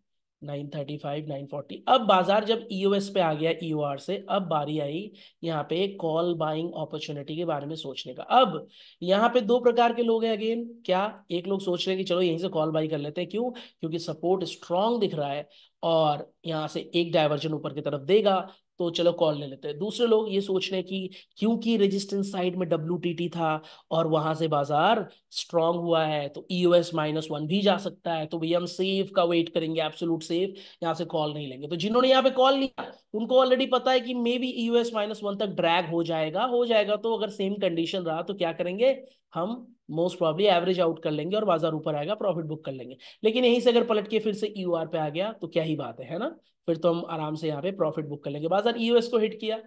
935 940। अब बाजार जब EOS पे आ गया EOR से, अब बारी आई यहाँ पे कॉल बाइंग अपॉर्चुनिटी के बारे में सोचने का। अब यहाँ पे दो प्रकार के लोग हैं अगेन, क्या, एक लोग सोच रहे हैं कि चलो यहीं से कॉल बाई कर लेते हैं, क्यों, क्योंकि सपोर्ट स्ट्रांग दिख रहा है और यहाँ से एक डायवर्जन ऊपर की तरफ देगा, तो चलो कॉल ले लेते हैं। दूसरे लोग ये सोच रहे हैं कि क्योंकि रेजिस्टेंस साइड में WTT था और वहां से बाजार स्ट्रांग हुआ है, तो EOS -1 भी जा सकता है, तो भैया हम सेफ का वेट करेंगे, एब्सोल्यूट सेफ, यहाँ से कॉल नहीं लेंगे। तो जिन्होंने यहाँ पे कॉल लिया, उनको ऑलरेडी पता है कि मे बी EOS -1 तक ड्रैग हो जाएगा, तो अगर सेम कंडीशन रहा तो क्या करेंगे, हम मोस्ट प्रॉब्ली एवरेज आउट कर लेंगे और बाजार ऊपर आएगा, प्रॉफिट बुक कर लेंगे। लेकिन यहीं से अगर पलट के फिर से EOR पे आ गया तो क्या ही बात है ना, फिर तो हम आराम से यहाँ पे प्रॉफिट बुक कर लेंगे। बाजार EOS को हिट किया,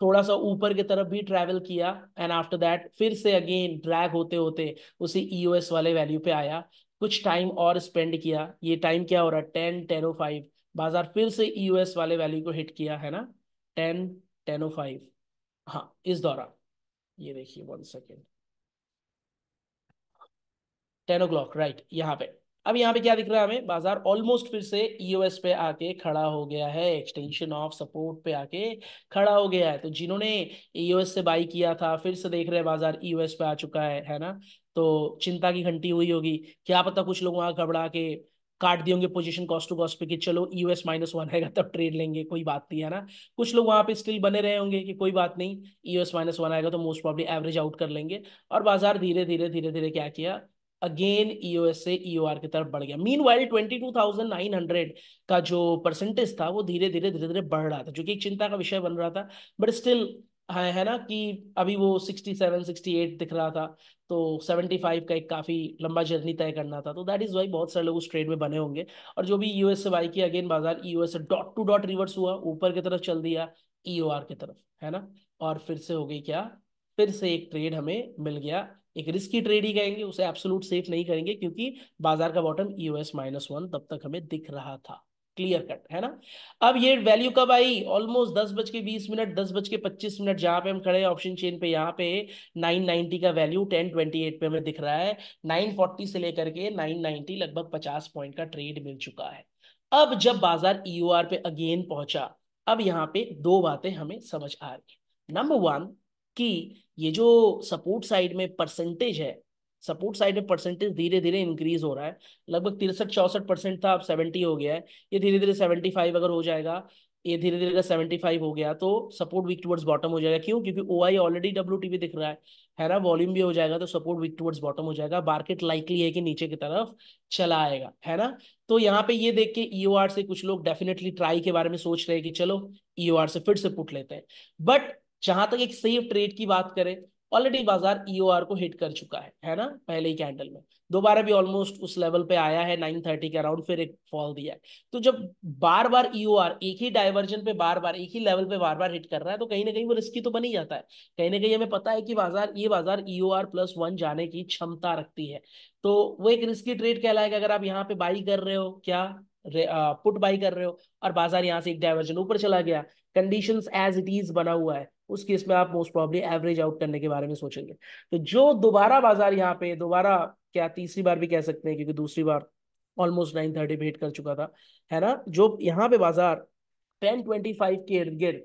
थोड़ा सा ऊपर की तरफ भी ट्रैवल किया, एंड आफ्टर दैट फिर से अगेन ड्रैग होते होते उसी EOS वाले वैल्यू पे आया, कुछ टाइम और स्पेंड किया। ये टाइम क्या हो रहा है, 10:05, बाजार फिर से EOS वाले वैल्यू को हिट किया, है ना, 10:05, हाँ इस दौरान, ये देखिए 1 सेकेंड, 10 o'clock राइट यहाँ पे। अब यहाँ पे क्या दिख रहा है हमें, बाजार ऑलमोस्ट फिर से ईओएस पे आके खड़ा हो गया है, एक्सटेंशन ऑफ सपोर्ट पे आके खड़ा हो गया है। तो जिन्होंने ईओएस से बाई किया था फिर से देख रहे हैं बाजार ईओएस पे आ चुका है ना। तो चिंता की घंटी हुई होगी, क्या पता कुछ लोग वहां घबरा के काट दिए होंगे पोजीशन कॉस्ट टू कॉस्ट पे कि चलो ईओएस -1 आएगा तब ट्रेड लेंगे, कोई बात नहीं है ना। कुछ लोग वहां पे स्टिल बने रहे होंगे कि कोई बात नहीं, ईओएस -1 आएगा तो मोस्ट प्रॉब्ली एवरेज आउट कर लेंगे। और बाजार धीरे धीरे धीरे धीरे क्या किया, अगेन ईओएस से ईओआर की तरफ बढ़ गया। मीन वाइल 22,900 का जो परसेंटेज था वो धीरे धीरे धीरे धीरे बढ़ रहा था, जो कि एक चिंता का विषय बन रहा था। बट स्टिल है ना कि अभी वो 67 68 दिख रहा था, तो 75 का एक काफी लंबा जर्नी तय करना था। तो दैट इज वाई बहुत सारे लोग उस ट्रेड में बने होंगे। और जो भी यूएस से बाई किया, अगेन बाजार यूएस से डॉट टू डॉट रिवर्स हुआ, ऊपर की तरफ चल दिया ईओआर की तरफ, है ना। और फिर से हो गई क्या, फिर से एक ट्रेड हमें मिल गया। एक रिस्की ट्रेड ही कहेंगे उसे, एब्सोल्यूट सेफ नहीं करेंगे, क्योंकि बाजार का बॉटम ईओएस -1 तब तक हमें दिख रहा था, क्लियर कट है ना। अब ये वैल्यू कब आई, ऑलमोस्ट 10:20, 10:25, जहां पे हम खड़े हैं ऑप्शन चेन पे, यहाँ पे 990 का वैल्यू 10:28 पे हमें दिख रहा है। 940 से लेकर के 990 लगभग 50 पॉइंट का ट्रेड मिल चुका है। अब जब बाजार ईओआर पे अगेन पहुंचा, अब यहाँ पे दो बातें हमें समझ आ रही है। नंबर वन, कि ये जो सपोर्ट साइड में परसेंटेज है, सपोर्ट साइड में परसेंटेज धीरे धीरे इंक्रीज हो रहा है। लगभग 63 64% था, अब 70 हो गया है। ये धीरे धीरे 75 अगर हो जाएगा, ये धीरे धीरे अगर 75 हो गया तो सपोर्ट वीक टुवर्ड्स बॉटम हो जाएगा। क्यों, क्योंकि ओआई ऑलरेडी डब्ल्यूटीपी दिख रहा है ना, वॉल्यूम भी हो जाएगा, तो सपोर्ट वीक टुवर्ड्स बॉटम हो जाएगा। मार्केट लाइकली है कि नीचे की तरफ चला आएगा, है ना। तो यहाँ पे ये देख के ईओआर से कुछ लोग डेफिनेटली ट्राई के बारे में सोच रहे हैं कि चलो ईओआर से फिर से पुट लेते हैं। बट जहां तक एक सेफ ट्रेड की बात करें, ऑलरेडी बाजार ईओआर को हिट कर चुका है ना, पहले ही कैंडल में दोबारा भी ऑलमोस्ट उस लेवल पे आया है 930 के अराउंड, फिर एक फॉल दिया है। तो जब बार बार ईओआर एक ही डाइवर्जन पे बार बार एक ही लेवल पे बार बार हिट कर रहा है, तो कहीं ना कहीं वो रिस्की तो बन ही जाता है। कहीं ना कहीं हमें पता है कि बाजार EOR+1 जाने की क्षमता रखती है। तो वो एक रिस्की ट्रेड कहलाएगा। अगर आप यहाँ पे बाई कर रहे हो, क्या पुट बाई कर रहे हो, और बाजार यहाँ से एक डाइवर्जन ऊपर चला गया, कंडीशंस एज इट इज बना हुआ है, उस केस में आप मोस्ट प्रॉब्ली एवरेज आउट करने के बारे में सोचेंगे। तो जो दोबारा बाजार यहाँ पे दोबारा, क्या तीसरी बार भी कह सकते हैं, क्योंकि दूसरी बार ऑलमोस्ट 930 पे हिट कर चुका था, है ना, जो यहाँ पे बाजार 1025 के इर्द गिर्द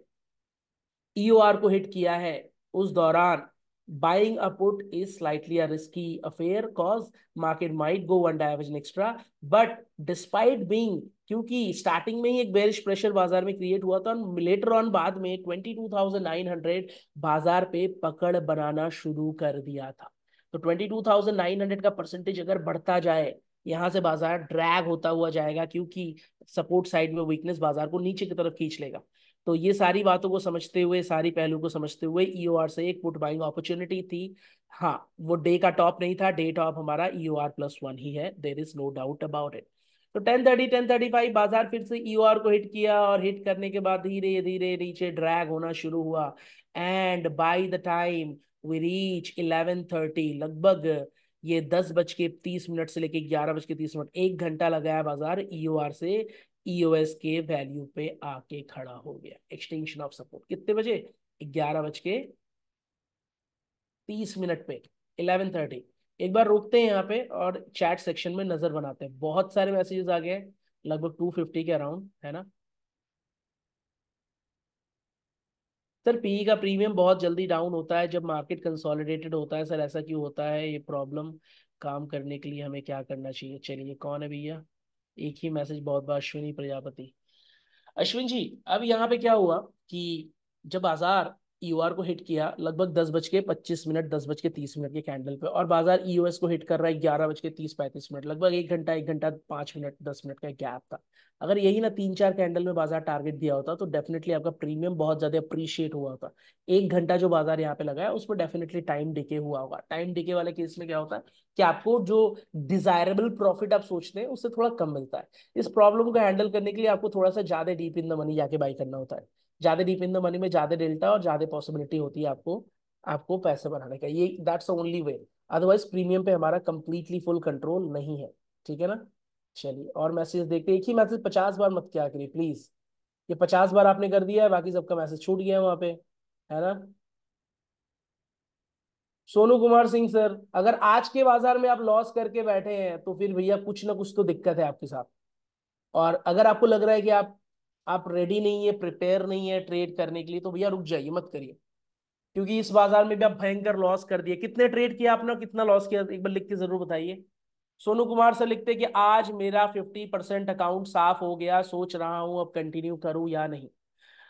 ईओआर को हिट किया है, उस दौरान buying a put is slightly a risky affair, cause market might go one diversion extra. But despite being, क्योंकि स्टार्टिंग में ही एक बेरिश प्रेशर बाजार में क्रिएट हुआ था, लेटर ऑन बाद में 22,900 बाजार पे पकड़ बनाना शुरू कर दिया था। तो 22,900 का परसेंटेज अगर बढ़ता जाए, यहां से बाजार ड्रैग होता हुआ जाएगा, क्योंकि सपोर्ट साइड में वीकनेस बाजार को नीचे की तरफ खींच लेगा। तो ये सारी बातों को समझते हुए, सारी पहलू को समझते हुए, ईओआर से एक पुट बाइंग अपॉर्चुनिटी थी। हाँ, वो डे का टॉप नहीं था, डे टॉप हमारा EOR+1 ही है, there is no doubt about it. तो 10:30 10:35 बाजार फिर से ईओआर को हिट किया, और हिट करने के बाद धीरे धीरे नीचे ड्रैग होना शुरू हुआ। And by the time we reach 11:30, लगभग ये 10:30 से लेके 11:30, 1 घंटा लगाया बाजार ईओआर से ईओएस के वैल्यू पे आके खड़ा हो गया। एक्सटेंशन ऑफ सपोर्ट कितने बजे, 11:30 पे, 11:30। एक बार रुकते हैं यहाँ पे और चैट सेक्शन में नजर बनाते हैं, बहुत सारे मैसेजेस आ गए हैं, लगभग 250 के अराउंड, है ना। सर पीई का प्रीमियम बहुत जल्दी डाउन होता है जब मार्केट कंसोलिडेटेड होता है, सर ऐसा क्यों होता है, ये प्रॉब्लम काम करने के लिए हमें क्या करना चाहिए। चलिए, कौन है भैया, एक ही मैसेज बहुत बार, अश्विनी प्रजापति। अश्विन जी, अब यहाँ पे क्या हुआ कि जब बाजार ईओआर को हिट किया लगभग 10:25, 10:30 के कैंडल पे, और बाजार ईओएस को हिट कर रहा है 11:30 35, लगभग 1 घंटा, 1 घंटा 5 मिनट 10 मिनट का गैप था। अगर यही ना 3 4 कैंडल में बाजार टारगेट दिया होता तो डेफिनेटली आपका प्रीमियम बहुत ज्यादा अप्रिशिएट हुआ होता। 1 घंटा जो बाजार यहाँ पे लगाया उसमें डेफिनेटली टाइम डिके हुआ होगा। टाइम डिके वाले केस में क्या होता है कि आपको जो डिजायरेबल प्रॉफिट आप सोचते हैं उससे थोड़ा कम मिलता है। इस प्रॉब्लम को हैंडल करने के लिए आपको थोड़ा सा ज्यादा डीप इन द मनी जाके बाई करना होता है। ज्यादा डीप इन द मनी में ज्यादा डेल्टा और ज्यादा पॉसिबिलिटी होती है आपको आपको पैसे बनाने का, ये that's the only way. Otherwise premium पे हमारा कंप्लीटली फुल कंट्रोल नहीं है, ठीक है ना। चलिए और मैसेज देखते हैं। एक ही मैसेज 50 बार मत क्या करिए प्लीज, ये 50 बार आपने कर दिया है, बाकी सबका मैसेज छूट गया है वहां पे, है ना। सोनू कुमार सिंह सर, अगर आज के बाजार में आप लॉस करके बैठे हैं तो फिर भैया कुछ ना कुछ तो दिक्कत है आपके साथ। और अगर आपको लग रहा है कि आप रेडी नहीं है, प्रिपेयर नहीं है ट्रेड करने के लिए, तो भैया रुक जाइए, मत करिए। क्योंकि इस बाजार में भी आप भयंकर लॉस कर दिए। कितने ट्रेड किया आपने, कितना लॉस किया, एक बार लिख के जरूर बताइए। सोनू कुमार सर लिखते कि आज मेरा 50% अकाउंट साफ हो गया, सोच रहा हूं अब कंटिन्यू करूं या नहीं।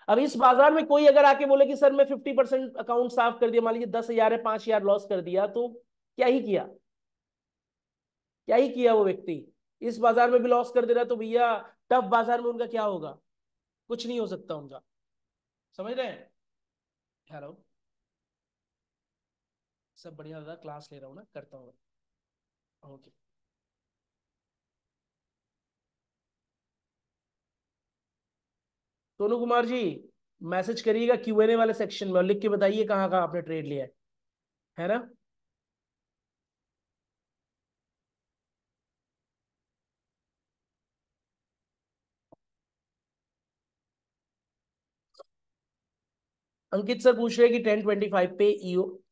अब इस बाजार में कोई अगर आके बोले कि सर मैं 50% अकाउंट साफ कर दिया, मान लीजिए 10,000 है, 5,000 लॉस कर दिया, तो क्या ही किया, क्या ही किया वो व्यक्ति। इस बाजार में भी लॉस कर दे रहा है, तो भैया टफ बाजार में उनका क्या होगा, कुछ नहीं हो सकता उनका। समझ रहे हैं। हेलो। सब बढ़िया दादा, क्लास ले रहा हूँ ना, करता हूँ। ओके। सोनू कुमार जी, मैसेज करिएगा Q&A वाले सेक्शन में और लिख के बताइए कहाँ कहाँ आपने ट्रेड लिया है ना। अंकित सर पूछ रहे हैं कि 1025 पे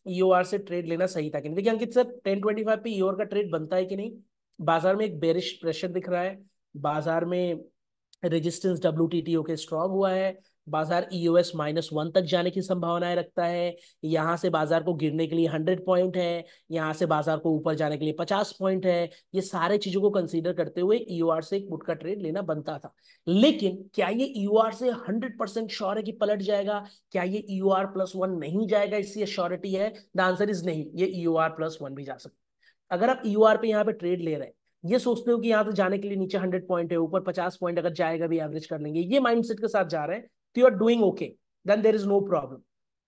ईओआर से ट्रेड लेना सही था कि नहीं। देखिए अंकित सर, 1025 पे ईओआर का ट्रेड बनता है कि नहीं। बाजार में एक बेरिश प्रेशर दिख रहा है, बाजार में रेजिस्टेंस WTTO के स्ट्रांग हुआ है, बाजार EOS -1 तक जाने की संभावनाएं रखता है। यहाँ से बाजार को गिरने के लिए 100 पॉइंट है, यहाँ से बाजार को ऊपर जाने के लिए 50 पॉइंट है। ये सारे चीजों को कंसीडर करते हुए ईओआर से एक पुट का ट्रेड लेना बनता था। लेकिन क्या ये ईओआर से 100% श्योर है कि पलट जाएगा? क्या ये EOR+1 नहीं जाएगा, इससे श्योरिटी है? द आंसर इज नहीं, ये EOR+1 भी जा सकता है। अगर आप EOR पे यहाँ पे ट्रेड ले रहे हैं, ये सोचते हो कि यहाँ से जाने के लिए नीचे 100 पॉइंट है, ऊपर 50 पॉइंट अगर जाएगा भी एवरेज कर लेंगे, ये माइंडसेट के साथ जा रहे हैं, तो you are doing okay, then there is no problem.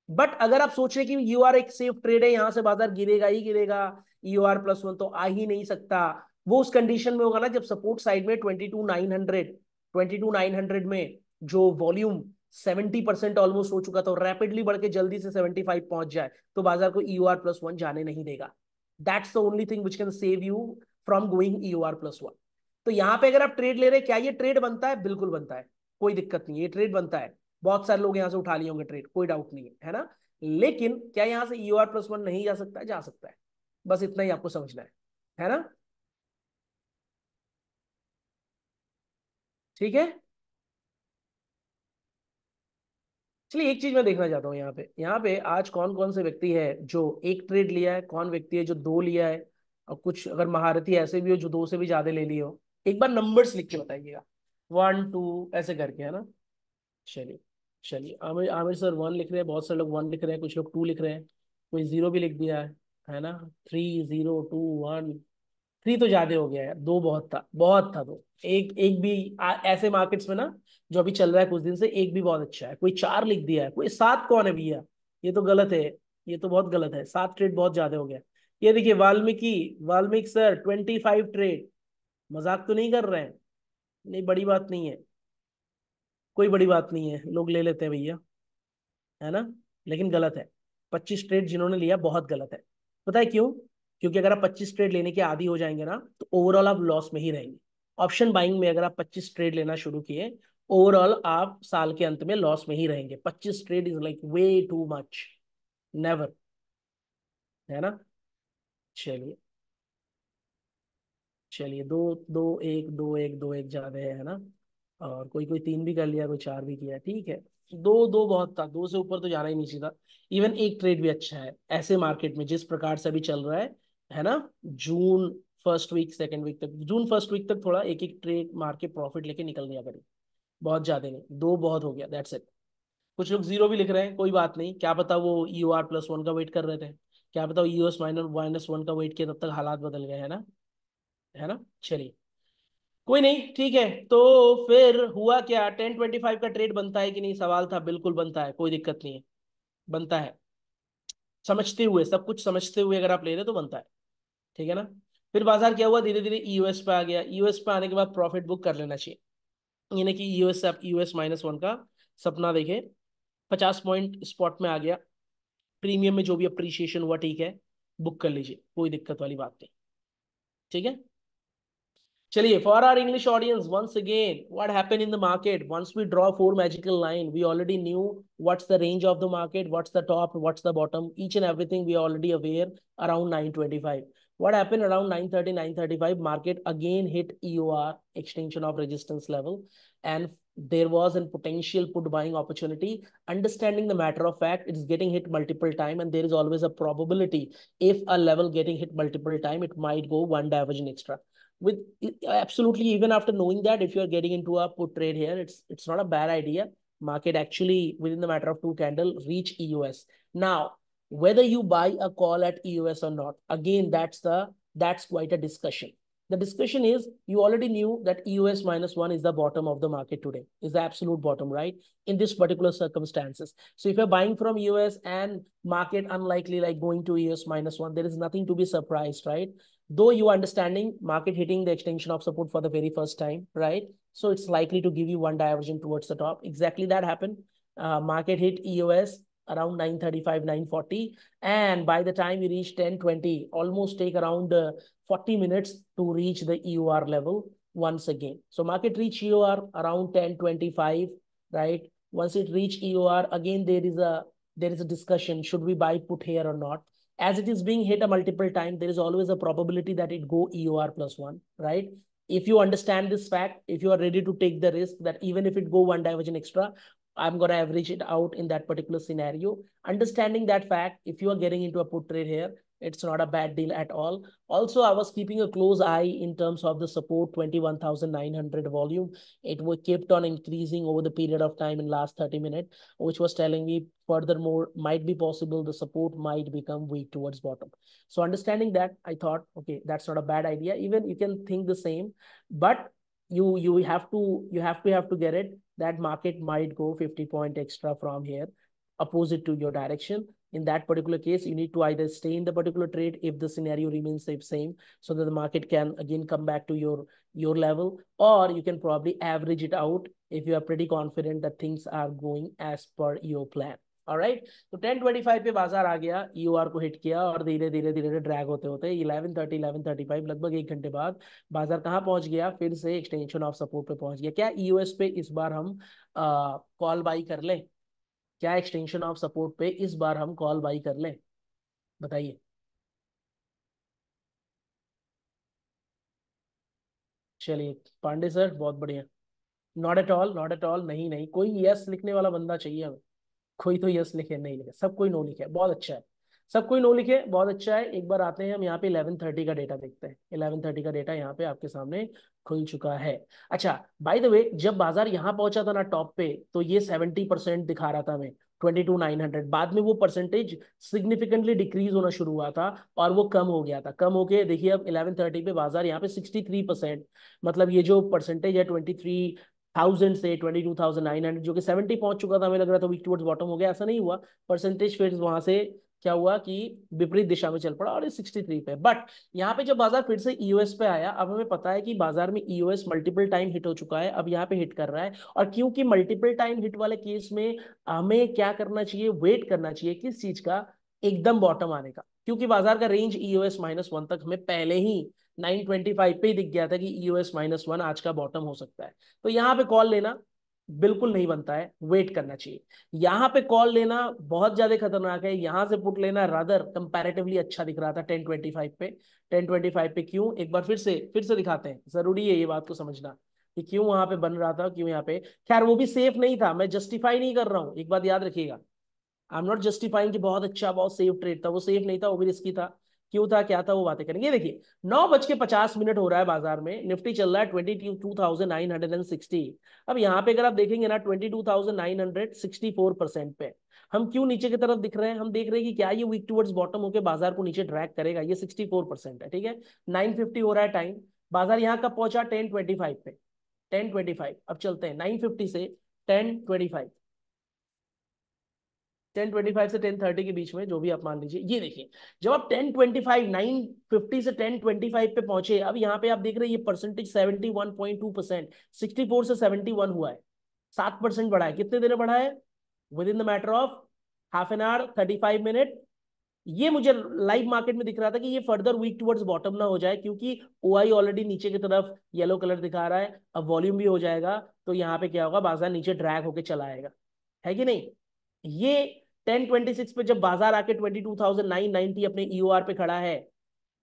But अगर आप सोच रहे कि यूआर एक सेफ ट्रेड है, यहां से बाजार गिरेगा ही गिरेगा, EOR+1 तो आ ही नहीं सकता, वो उस कंडीशन में होगा ना जब सपोर्ट साइड में 22,900 में जो वॉल्यूम 70% ऑलमोस्ट हो चुका था, रैपिडली बढ़ के जल्दी से 75 पहुंच जाए, तो बाजार को EOR+1 जाने नहीं देगा। That's the only thing which can save you from going EOR+1। तो यहाँ पे अगर आप ट्रेड ले रहे हैं, क्या ये ट्रेड बनता है? बिल्कुल बनता है, कोई दिक्कत नहीं है, ये ट्रेड बनता है। बहुत सारे लोग यहाँ से उठा लिए होंगे ट्रेड, कोई डाउट नहीं है ना। लेकिन क्या यहाँ से EOR+1 नहीं जा सकता? जा सकता है। बस इतना ही आपको समझना है ना। ठीक है। चलिए एक चीज मैं देखना चाहता हूँ यहाँ पे आज कौन कौन से व्यक्ति है जो एक ट्रेड लिया है, कौन व्यक्ति है जो दो लिया है, और कुछ अगर महारथी ऐसे भी हो जो दो से भी ज्यादा ले लिए हो। एक बार नंबर्स लिख के बताइएगा, 1 2 ऐसे करके, है ना। चलिए। चलिए, आमिर आमिर सर 1 लिख रहे हैं, बहुत सारे लोग 1 लिख रहे हैं, कुछ लोग 2 लिख रहे हैं, कोई 0 भी लिख दिया है ना। 3 0 2 1। 3 तो ज्यादा हो गया यार, 2 बहुत था, बहुत था 2। एक एक भी ऐसे मार्केट्स में ना, जो अभी चल रहा है कुछ दिन से, एक भी बहुत अच्छा है। कोई 4 लिख दिया है, कोई 7 कौन है भैया? ये तो गलत है, ये तो बहुत गलत है, 7 ट्रेड बहुत ज्यादा हो गया। ये देखिए वाल्मीकि, वाल्मीकि सर 25 ट्रेड, मजाक तो नहीं कर रहे हैं? नहीं, बड़ी बात नहीं है, कोई बड़ी बात नहीं है, लोग ले लेते हैं भैया, है ना। लेकिन गलत है, 25 ट्रेड जिन्होंने लिया बहुत गलत है। पता है क्यों? क्योंकि अगर आप 25 ट्रेड लेने के आदी हो जाएंगे ना, तो ओवरऑल आप लॉस में ही रहेंगे। ऑप्शन बाइंग में अगर आप 25 ट्रेड लेना शुरू किए, ओवरऑल आप साल के अंत में लॉस में ही रहेंगे। 25 trade is like way too much, never, है ना। चलिए। चलिए, दो दो एक दो एक ज्यादा है ना। और कोई कोई 3 भी कर लिया, कोई 4 भी किया, ठीक है। दो दो बहुत था, 2 से ऊपर तो जाना ही नहीं चाहिए था। इवन एक ट्रेड भी अच्छा है ऐसे मार्केट में जिस प्रकार से अभी चल रहा है ना। June first week second week तक, जून फर्स्ट वीक तक थोड़ा एक एक ट्रेड मार के प्रॉफिट लेके निकल गया करीब, बहुत ज्यादा नहीं, 2 बहुत हो गया, दैट्स इट। कुछ लोग 0 भी लिख रहे हैं, कोई बात नहीं, क्या पता वो EOR+1 का वेट कर रहे थे, क्या पता वो EOS-1 का वेट किया, तब तक हालात बदल गए, है ना, है ना। चलिए, कोई नहीं, ठीक है। तो फिर हुआ क्या, 1025 का ट्रेड बनता है कि नहीं, सवाल था। बिल्कुल बनता है, कोई दिक्कत नहीं है, बनता है। समझते हुए, सब कुछ समझते हुए अगर आप ले रहे हो तो बनता है, ठीक है ना। फिर बाजार क्या हुआ, धीरे धीरे EOS पे आ गया, EOS पे आने के बाद प्रॉफिट बुक कर लेना चाहिए। यानी कि EOS से आप EOS-1 का सपना देखे, 50 पॉइंट स्पॉट में आ गया, प्रीमियम में जो भी अप्रिसिएशन हुआ, ठीक है, बुक कर लीजिए, कोई दिक्कत वाली बात नहीं, ठीक है। चलिए, for our English audience, once again, what happened in the market? Once we draw four magical line, we already knew what's the range of the market, what's the top, what's the bottom, each and everything we are already aware around 925. What happened around 930, 935? Market again hit EOR, extension of resistance level, and there was a potential put buying opportunity. Understanding the matter of fact, it is getting hit multiple time, and there is always a probability if a level getting hit multiple time, it might go one diversion extra with absolutely. Even after knowing that, if you are getting into a put trade here, it's not a bad idea. Market actually within the matter of two candle reach EOS. Now whether you buy a call at EOS or not, again that's quite a discussion. The discussion is, you already knew that EOS -1 is the bottom of the market today, is the absolute bottom, right, in this particular circumstances. So if you're buying from EOS and market unlikely like going to EOS -1, there is nothing to be surprised, right? Though you understanding market hitting the extension of support for the very first time, right? So it's likely to give you one diversion towards the top. Exactly that happened. Market hit EOS around 935, 940. And by the time you reach 1020, almost take around 40 minutes to reach the EOR level once again. So market reach EOR around 1025, right? Once it reach EOR, again, there is a discussion. Should we buy put here or not? As it is being hit a multiple time, there is always a probability that it go EOR +1, right? If you understand this fact, if you are ready to take the risk that even if it go one diversion extra, I'm going to average it out in that particular scenario. Understanding that fact, if you are getting into a put trade here, it's not a bad deal at all. Also, I was keeping a close eye in terms of the support 21,900 volume. It was kept on increasing over the period of time in last 30 minutes, which was telling me furthermore might be possible the support might become weak towards bottom. So understanding that, I thought, okay, that's not a bad idea. Even you can think the same, but you have to get it that market might go 50 point extra from here opposite to your direction. In that particular case, you need to either stay in the particular trade if the scenario remains the same, so that the market can again come back to your level, or you can probably average it out if you are pretty confident that things are going as per your plan. Alright, तो 1025 पे बाजार आ गया, ईओआर को hit किया और धीरे धीरे धीरे ड्रैग होते होते 1130 1135 लगभग एक घंटे बाद बाजार कहाँ पहुंच गया, फिर से एक्सटेंशन ऑफ सपोर्ट पे पहुंच गया। क्या ईओएस पे इस बार हम कॉल बाई कर लें? क्या एक्सटेंशन ऑफ सपोर्ट पे इस बार हम कॉल बाई कर लें? बताइए। चलिए पांडे सर, बहुत बढ़िया। Not at all, not at all, नहीं नहीं, कोई यस लिखने वाला बंदा चाहिए हमें। कोई तो यस लिखे, नहीं लिखे, सब कोई नो लिखे, बहुत अच्छा है। सब कोई नो लिखे, बहुत अच्छा है। एक बार आते हैं हम यहाँ पे 1130 का डेटा देखते हैं। 1130 का डेटा यहाँ पे आपके सामने खुल चुका है। अच्छा, बाय द वे, जब बाजार यहाँ पहुंचा था ना टॉप पे, तो ये 70% दिखा रहा था हमें, 22,900। बाद में वो परसेंटेज सिग्निफिकेंटली डिक्रीज होना शुरू हुआ था और वो कम हो गया था। कम होके देखिए अब 1130 पे बाजार यहाँ पे 63%, मतलब ये जो परसेंटेज है 23,000 से 22,900, जो कि 70 पहुंच चुका था, हमें लग रहा था वीक टुवर्ड्स बॉटम हो गया, ऐसा नहीं हुआ। परसेंटेज फिर वहां से क्या हुआ कि विपरीत दिशा में चल पड़ा और 63 पे। बट यहाँ पे जब बाजार फिर से ईओएस पे आया, अब हमें पता है कि बाजार में ईओएस मल्टीपल टाइम हिट हो चुका है, अब यहाँ पे हिट कर रहा है। और क्योंकि मल्टीपल टाइम हिट वाले केस में हमें क्या करना चाहिए, वेट करना चाहिए किस चीज का, एकदम बॉटम आने का। क्योंकि बाजार का रेंज ईओएस -1 तक हमें पहले ही 925 पे ही दिख गया था कि ईओएस -1 आज का बॉटम हो सकता है। तो यहाँ पे कॉल लेना बिल्कुल नहीं बनता है, वेट करना चाहिए। यहाँ पे कॉल लेना बहुत ज्यादा खतरनाक है, यहाँ से पुट लेना रादर कंपैरेटिवली अच्छा दिख रहा था 1025 पे। 1025 पे क्यों, एक बार फिर से दिखाते हैं, जरूरी है ये बात को समझना कि क्यों वहां पे बन रहा था, क्यों यहाँ पे। खैर वो भी सेफ नहीं था, मैं जस्टिफाई नहीं कर रहा हूँ, एक बात याद रखिएगा। आई एम नॉट जस्टिफाइंग कि बहुत अच्छा बहुत सेफ ट्रेड था, वो सेफ नहीं था, वो भी रिस्की था। क्यों था, क्या था, वो बातें करेंगे। देखिए 9:50 हो रहा है बाजार में, निफ्टी चल रहा है 22,960। अब यहाँ पे अगर आप देखेंगे ना 22,964% पे हम क्यों नीचे की तरफ दिख रहे हैं, हम देख रहे हैं कि क्या ये वीक टुवर्ड्स बॉटम होकर बाजार को नीचे ड्रैग करेगा। ये 64% है, ठीक है। 9:50 हो रहा है टाइम, बाजार यहाँ कब पहुंचा, 10:25 पे। 10:25, अब चलते हैं 9:50 से 10:25, 10:25 से 10:30 के बीच में, जो भी आप मान लीजिए। ये देखिए जब आप 10:25, 9:50 से 10:25 पे पहुंचे, अब यहाँ पे आप देख रहे हैं ये परसेंटेज 71.2%, 64 से 71 हुआ है, 7% बढ़ा है। कितने देर में बढ़ा है, with in the matter of half an hour, 35 minute. ये मुझे लाइव मार्केट में दिख रहा था कि ये फर्दर वीक टुवर्ड्स बॉटम ना हो जाए, क्योंकि ओआई ऑलरेडी नीचे की तरफ येलो कलर दिखा रहा है, अब वॉल्यूम भी हो जाएगा, तो यहाँ पे क्या होगा, बाजार नीचे ड्रैग होके चला आएगा, है कि नहीं। ये 1026 पे जब बाजार आके 22,990 अपने ईओआर पे खड़ा है,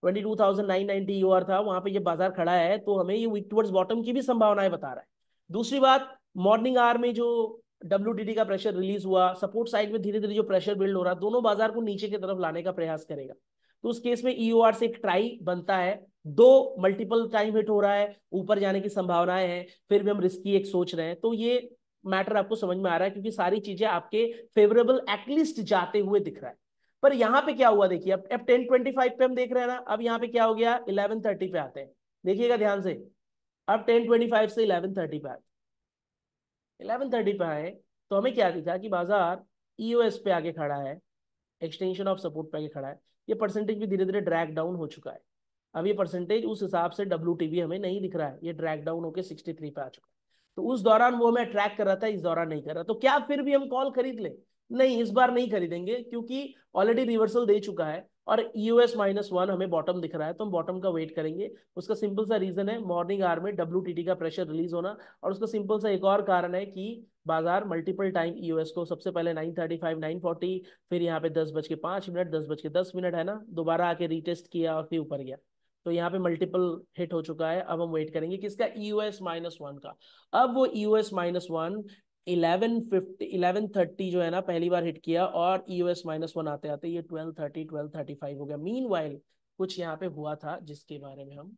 22,990 ईओआर था, वहां पे ये बाजार खड़ा है, तो हमें ये वीक टुवर्ड्स बॉटम की भी संभावनाएं बता रहा है। दूसरी बात, मॉर्निंग आवर में जो WTD का प्रेशर रिलीज हुआ, सपोर्ट साइड में धीरे धीरे जो प्रेशर बिल्ड हो रहा है, दोनों बाजार को नीचे की तरफ लाने का प्रयास करेगा। तो उस केस में ईओआर से एक ट्राई बनता है, दो मल्टीपल टाइम हिट हो रहा है, ऊपर जाने की संभावनाएं हैं, फिर भी हम रिस्की एक सोच रहे हैं, तो ये मैटर आपको समझ में आ रहा है, क्योंकि सारी चीजें आपके फेवरेबल एटलीस्ट जाते हुए दिख रहा है। पर यहाँ पे क्या हुआ देखिए, अब 1025 पे हम देख रहे हैं ना, अब यहाँ पे क्या हो गया, 1130 पे आते हैं, देखिएगा ध्यान से। अब 1025 से 1130 पे आते, 1130 पे आए, तो हमें क्या दिखा कि बाजार ईओएस पे आके खड़ा है, एक्सटेंशन ऑफ सपोर्ट पे आके खड़ा है, ये परसेंटेज भी धीरे धीरे ड्रैग डाउन हो चुका है। अब ये परसेंटेज उस हिसाब से WTB हमें नहीं दिख रहा है, ये ड्रैग डाउन होकर 63 पे आ चुका है। तो उस दौरान वो हमें ट्रैक कर रहा था, इस दौरान नहीं कर रहा, तो क्या फिर भी हम कॉल खरीद ले? नहीं, इस बार नहीं खरीदेंगे, क्योंकि ऑलरेडी रिवर्सल दे चुका है और EOS-1 हमें बॉटम दिख रहा है, तो हम बॉटम का वेट करेंगे। उसका सिंपल सा रीजन है मॉर्निंग आवर में WTD का प्रेशर रिलीज होना, और उसका सिंपल सा एक और कारण है कि बाजार मल्टीपल टाइम EOS को, सबसे पहले 935 940, फिर यहाँ पे 10:05, 10:10 है ना, दोबारा आके रीटेस्ट किया और फिर ऊपर गया, तो यहाँ पे मल्टीपल हिट हो चुका है। अब हम वेट करेंगे किसका, EOS-1 का। अब वो EOS-1 1130 जो है ना, पहली बार हिट किया, और EOS-1 आते आते ये 1230 1235 हो गया। मीन वाइल कुछ यहाँ पे हुआ था, जिसके बारे में हम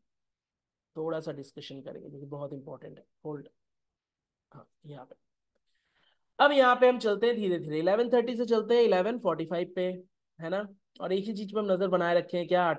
थोड़ा सा डिस्कशन करेंगे, जो कि बहुत इंपॉर्टेंट है। होल्ड, हाँ यहाँ पे, अब यहाँ पे हम चलते हैं धीरे धीरे, 1130 से चलते हैं 1145 पे, है ना। और एक ही चीज पे हम नजर बनाए रखे हैं, क्या,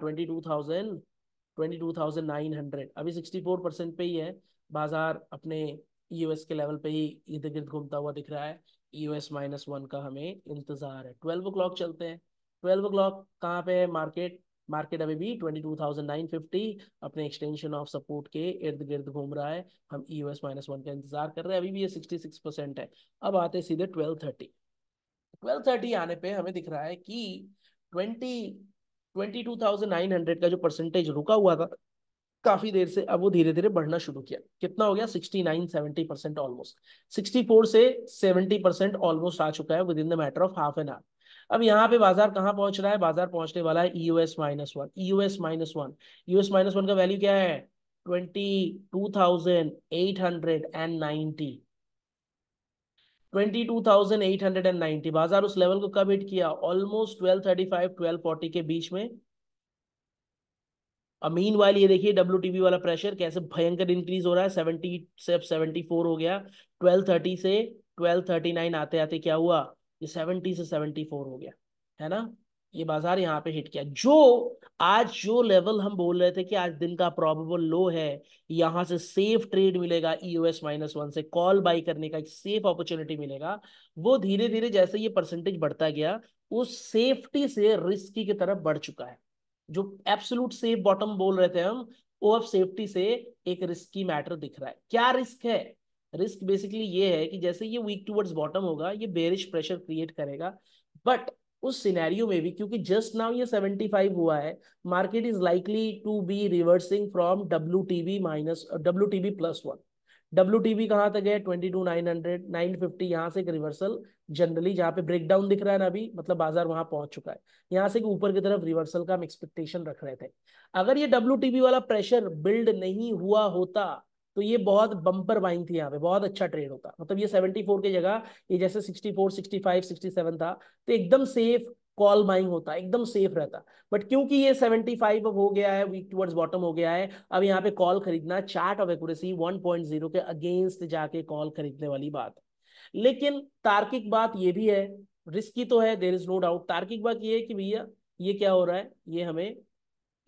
22,900, अभी 64% पे ही है बाजार, अपने EOS के लेवल पे ही इर्द गिर्द घूमता हुआ दिख रहा है। EOS-1 का हमें इंतजार है। 12 o'clock चलते हैं, 12 o'clock कहाँ पे है मार्केट, मार्केट अभी भी 22,950 अपने एक्सटेंशन ऑफ सपोर्ट के इर्द गिर्द घूम रहा है। हम EOS-1 का इंतजार कर रहे हैं, अभी भी ये 66% है। अब आते सीधे 1230 आने पे हमें दिख रहा है कि 22,900 का जो परसेंटेज रुका हुआ था काफी देर से, अब वो धीरे धीरे बढ़ना शुरू किया। कितना हो गया, 69-70% ऑलमोस्ट, 64 से 70% ऑलमोस्ट आ चुका है with in the matter of half an hour. अब यहाँ पे बाजार कहाँ पहुंच रहा है, बाजार पहुंचने वाला है EOS-1, EOS-1 का वैल्यू क्या है, 22,890, 22,890। बाजार उस लेवल को कब हिट किया, ऑलमोस्ट 1235 1240 के बीच में। अब मीन वाली ये देखिए WTB वाला प्रेशर कैसे भयंकर इंक्रीज हो रहा है, 70 से अब 74 हो गया, 1230 से 1239 आते आते क्या हुआ, ये 70 से 74 हो गया, है ना। ये बाजार यहाँ पे हिट किया, जो आज जो लेवल हम बोल रहे थे कि आज दिन का प्रोबेबल लो है, यहाँ से सेफ ट्रेड मिलेगा, EOS-1 से कॉल बाई करने का एक सेफ अपॉर्चुनिटी मिलेगा, वो धीरे धीरे जैसे ये परसेंटेज बढ़ता गया, उस सेफ्टी से रिस्की की तरफ बढ़ चुका है। जो एब्सोल्यूट सेफ बॉटम बोल रहे थे हम, वो अब सेफ्टी से एक रिस्की मैटर दिख रहा है। क्या रिस्क है, रिस्क बेसिकली ये है कि जैसे ये वीक टुवर्ड्स बॉटम होगा, ये बेरिश प्रेशर क्रिएट करेगा, बट उस सिनेरियो में भी, क्योंकि जस्ट नाउ ये 75 हुआ है, market is likely to be reversing from WTB+1। WTB कहाँ तक है, 22,900 950, यहाँ से एक रिवर्सल जनरली, जहाँ पे ब्रेकडाउन दिख रहा है ना अभी, मतलब बाजार वहां पहुंच चुका है, यहाँ से ऊपर की तरफ रिवर्सल का हम एक्सपेक्टेशन रख रहे थे। अगर ये WTB वाला प्रेशर बिल्ड नहीं हुआ होता, तो ये बहुत बम्पर बाइंग थी, यहाँ पे बहुत अच्छा ट्रेड होता, मतलब ये 74 की जगह ये जैसे 64 65 67 था, तो एकदम सेफ कॉल बाइंग होता, एकदम सेफ रहता। बट क्योंकि ये 75 अब हो गया है, वीक टुवर्ड्स बॉटम हो गया है, अब यहाँ पे कॉल खरीदना, चार्ट ऑफ एक्यूरेसी 1.0 के अगेंस्ट जाके कॉल खरीदने वाली बात। लेकिन तार्किक बात ये भी है, रिस्की तो है, देयर इज नो डाउट, तार्किक बात ये है कि भैया ये क्या हो रहा है, ये हमें,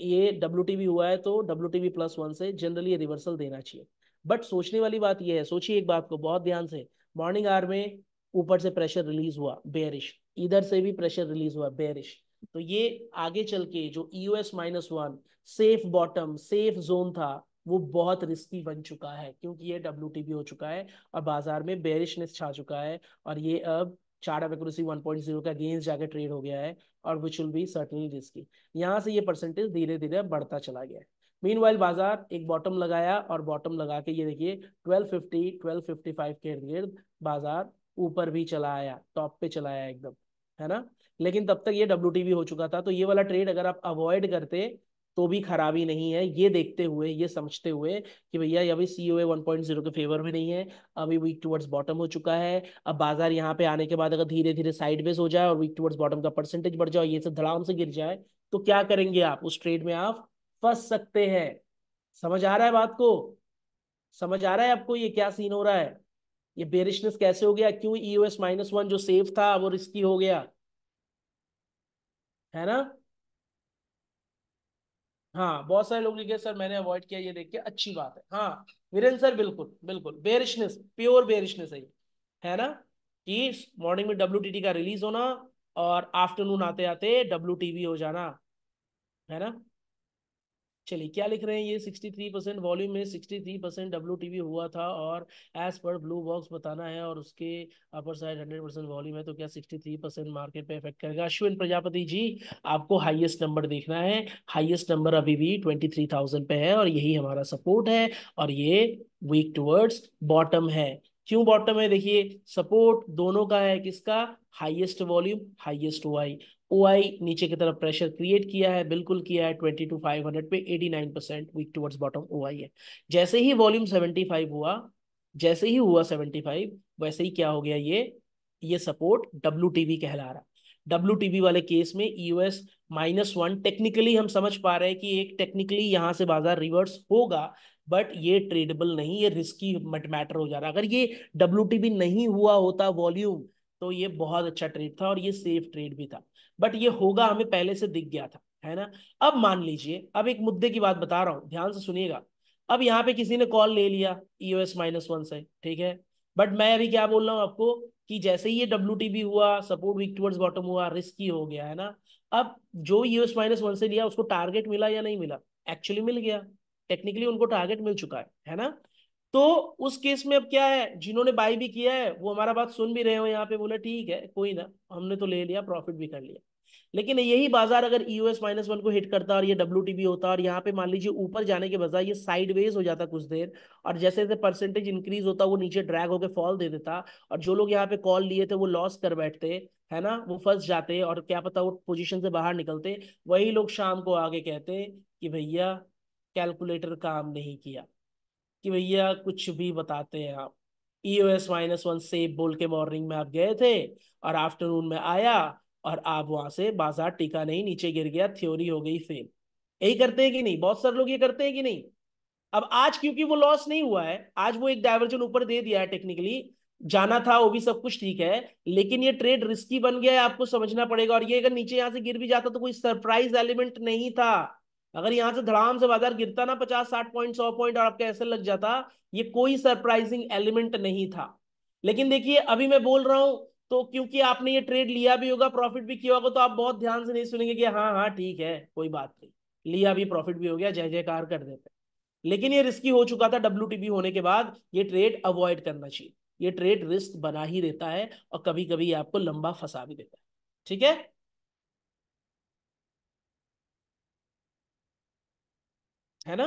ये WTB हुआ है, तो WTB+1 से जनरली रिवर्सल देना चाहिए। बट सोचने वाली बात ये है, सोचिए एक बात को बहुत ध्यान से, मॉर्निंग आवर में ऊपर से प्रेशर रिलीज हुआ बेयरिश, इधर से भी प्रेशर रिलीज हुआ बेयरिश, तो ये आगे चल के जो EOS-1 safe bottom safe zone था, वो बहुत रिस्की बन चुका है, क्योंकि ये WTB हो चुका है और बाजार में बेयरिशनेस छा चुका है, और ये अब चार्ट ऑफ एक्यूरेसी 1.0 का अगेंस्ट जाके ट्रेड हो गया है और which will be certainly risky. यहाँ से ये परसेंटेज धीरे धीरे बढ़ता चला गया है। मीनवाइल बाजार एक बॉटम लगाया और बॉटम लगा के ये देखिए 1250 1255 के इर्द गिर्द बाजार ऊपर भी चला आया, टॉप पे चला आया एकदम, है ना। लेकिन तब तक ये WTB हो चुका था, तो ये वाला ट्रेड अगर आप अवॉइड करते तो भी खराबी नहीं है, ये देखते हुए, ये समझते हुए कि भैया अभी COA 1.0 के फेवर में नहीं है, अभी वीक टुवर्ड्स बॉटम हो चुका है। अब बाजार यहाँ पे आने के बाद अगर धीरे धीरे साइडवेज हो जाए और वीक टुवर्ड्स बॉटम का परसेंटेज बढ़ जाए, ये सब धड़ाम से गिर जाए, तो क्या करेंगे आप? उस ट्रेड में आप फंस सकते हैं। समझ आ रहा है बात को? समझ आ रहा है आपको ये क्या सीन हो रहा है? ये बेरिशनेस कैसे हो गया, क्यों EOS-1 जो सेफ था वो रिस्की हो गया, है ना। हाँ, बहुत सारे लोग लिखे सर मैंने अवॉइड किया, ये देख के अच्छी बात है। हाँ वीरेंद्र सर, बिल्कुल बिल्कुल बेरिशनेस, प्योर बेरिशनेस है ना, कि मॉर्निंग में WTT का रिलीज होना और आफ्टरनून आते आते WTB हो जाना, है ना। चलिए क्या लिख रहे हैं ये, 63% वॉल्यूम में 63% WTB हुआ था और एज पर ब्लू बॉक्स बताना है और उसके अपर साइड 100% वॉल्यूम है, तो क्या 63% मार्केट पे इफेक्ट करेगा? अश्विन प्रजापति जी, आपको हाईएस्ट नंबर देखना है। हाईएस्ट नंबर अभी भी 23,000 पे है और यही हमारा सपोर्ट है और ये वीक टुवर्ड्स बॉटम है। क्यों बॉटम है? देखिए सपोर्ट दोनों का है, किसका? हाईएस्ट वॉल्यूम, हाईएस्ट OI नीचे की तरफ प्रेशर क्रिएट किया है, बिल्कुल किया है। 22,500 पे 89% वीक टुवर्ड्स बॉटम OI है। जैसे ही वॉल्यूम 75 हुआ, जैसे ही हुआ 75, वैसे ही क्या हो गया, ये सपोर्ट WTB कहला रहा। WTB वाले केस में EOS-1 टेक्निकली हम समझ पा रहे हैं कि एक टेक्निकली यहां से बाजार रिवर्स होगा, बट ये ट्रेडेबल नहीं, ये रिस्की मैटर हो जा रहा है। अगर ये WTB नहीं हुआ होता वॉल्यूम, तो ये बहुत अच्छा ट्रेड था और ये सेफ ट्रेड भी था, बट ये होगा हमें पहले से दिख गया था, है ना। अब मान लीजिए, अब एक मुद्दे की बात बता रहा हूं, ध्यान से सुनिएगा। अब यहाँ पे किसी ने कॉल ले लिया EOS-1 से, ठीक है, बट मैं अभी क्या बोल रहा हूँ आपको कि जैसे ही ये WTB हुआ, सपोर्ट वीक टुवर्ड्स बॉटम हुआ, रिस्की हो गया, है ना। अब जो EOS-1 से लिया उसको टारगेट मिला या नहीं मिला? एक्चुअली मिल गया, टेक्निकली उनको टारगेट मिल चुका है ना। तो उस केस में अब क्या है, जिन्होंने बाई भी किया है वो हमारा बात सुन भी रहे हो यहाँ पे, बोले ठीक है कोई ना, हमने तो ले लिया, प्रॉफिट भी कर लिया। लेकिन यही बाजार अगर EOS-1 को हिट करता और ये WTB होता और यहाँ पे मान लीजिए ऊपर जाने के बजाय ये साइडवेज हो जाता कुछ देर, और जैसे जैसे परसेंटेज इंक्रीज होता वो नीचे ड्रैग होकर फॉल दे देता, और जो लोग यहाँ पे कॉल लिए थे वो लॉस कर बैठते, है ना, वो फंस जाते और क्या पता वो पोजीशन से बाहर निकलते, वही लोग शाम को आगे कहते कि भैया कैलकुलेटर काम नहीं किया, कि भैया कुछ भी बताते हैं आप, EOS-1 से बोल के मॉर्निंग में आप गए थे और आफ्टरनून में आया और आप वहां से बाजार टिका नहीं, नीचे गिर गया, थ्योरी हो गई फेल। यही करते हैं कि नहीं? बहुत सारे लोग ये करते हैं कि नहीं? अब आज क्योंकि वो लॉस नहीं हुआ है, आज वो एक डायवर्जन ऊपर दे दिया है, टेक्निकली जाना था वो भी, सब कुछ ठीक है, लेकिन ये ट्रेड रिस्की बन गया है, आपको समझना पड़ेगा। और ये अगर नीचे यहां से गिर भी जाता तो कोई सरप्राइज एलिमेंट नहीं था। अगर यहां से धड़ाम से बाजार गिरता ना 50-60 पॉइंट 100 पॉइंट और आपका ऐसे लग जाता, ये कोई सरप्राइजिंग एलिमेंट नहीं था। लेकिन देखिए अभी मैं बोल रहा हूं, तो क्योंकि आपने ये ट्रेड लिया भी होगा, प्रॉफिट भी किया होगा, तो आप बहुत ध्यान से नहीं सुनेंगे कि हाँ हाँ ठीक है कोई बात नहीं, लिया भी, प्रॉफिट भी हो गया, जय जयकार कर देते। लेकिन ये रिस्की हो चुका था, WTB होने के बाद ये ट्रेड अवॉइड करना चाहिए। ये ट्रेड रिस्क बना ही देता है और कभी कभी आपको लंबा फंसा भी देता है, ठीक है ना।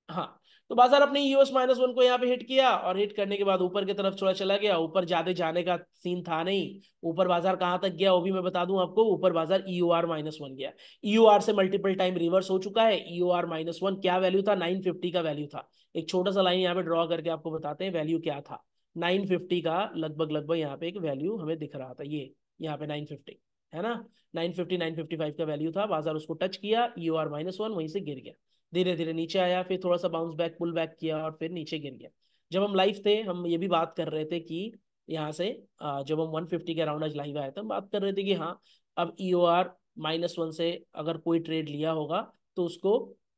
हाँ, तो बाजार अपने EOS-1 को यहाँ पे हिट किया और हिट करने के बाद ऊपर की तरफ थोड़ा चला गया, ऊपर ज्यादा जाने का सीन था नहीं। ऊपर बाजार कहाँ तक गया वो भी मैं बता दूं आपको, ऊपर बाजार EOR-1 गया। EOR से मल्टीपल टाइम रिवर्स हो चुका है। EOR-1 क्या वैल्यू था? 950 का वैल्यू था। एक छोटा सा लाइन यहाँ पे ड्रॉ करके आपको बताते हैं वैल्यू क्या था। 950 का लगभग लगभग यहाँ पे एक वैल्यू हमें दिख रहा था, ये यहाँ पे 950, है ना। 950 955 का वैल्यू था, बाजार उसको टच किया, EOR-1 वहीं से गिर गया, धीरे धीरे नीचे आया, फिर थोड़ा सा बाउंस बैक, पुल बैक किया और फिर नीचे गिर गया। जब हम लाइव थे हम ये भी बात कर रहे थे कि यहाँ से जब हम 150 के अराउंड आज लाइव आए थे, हम बात कर रहे थे कि हाँ, अब EOR-1 से अगर कोई ट्रेड लिया होगा तो उसको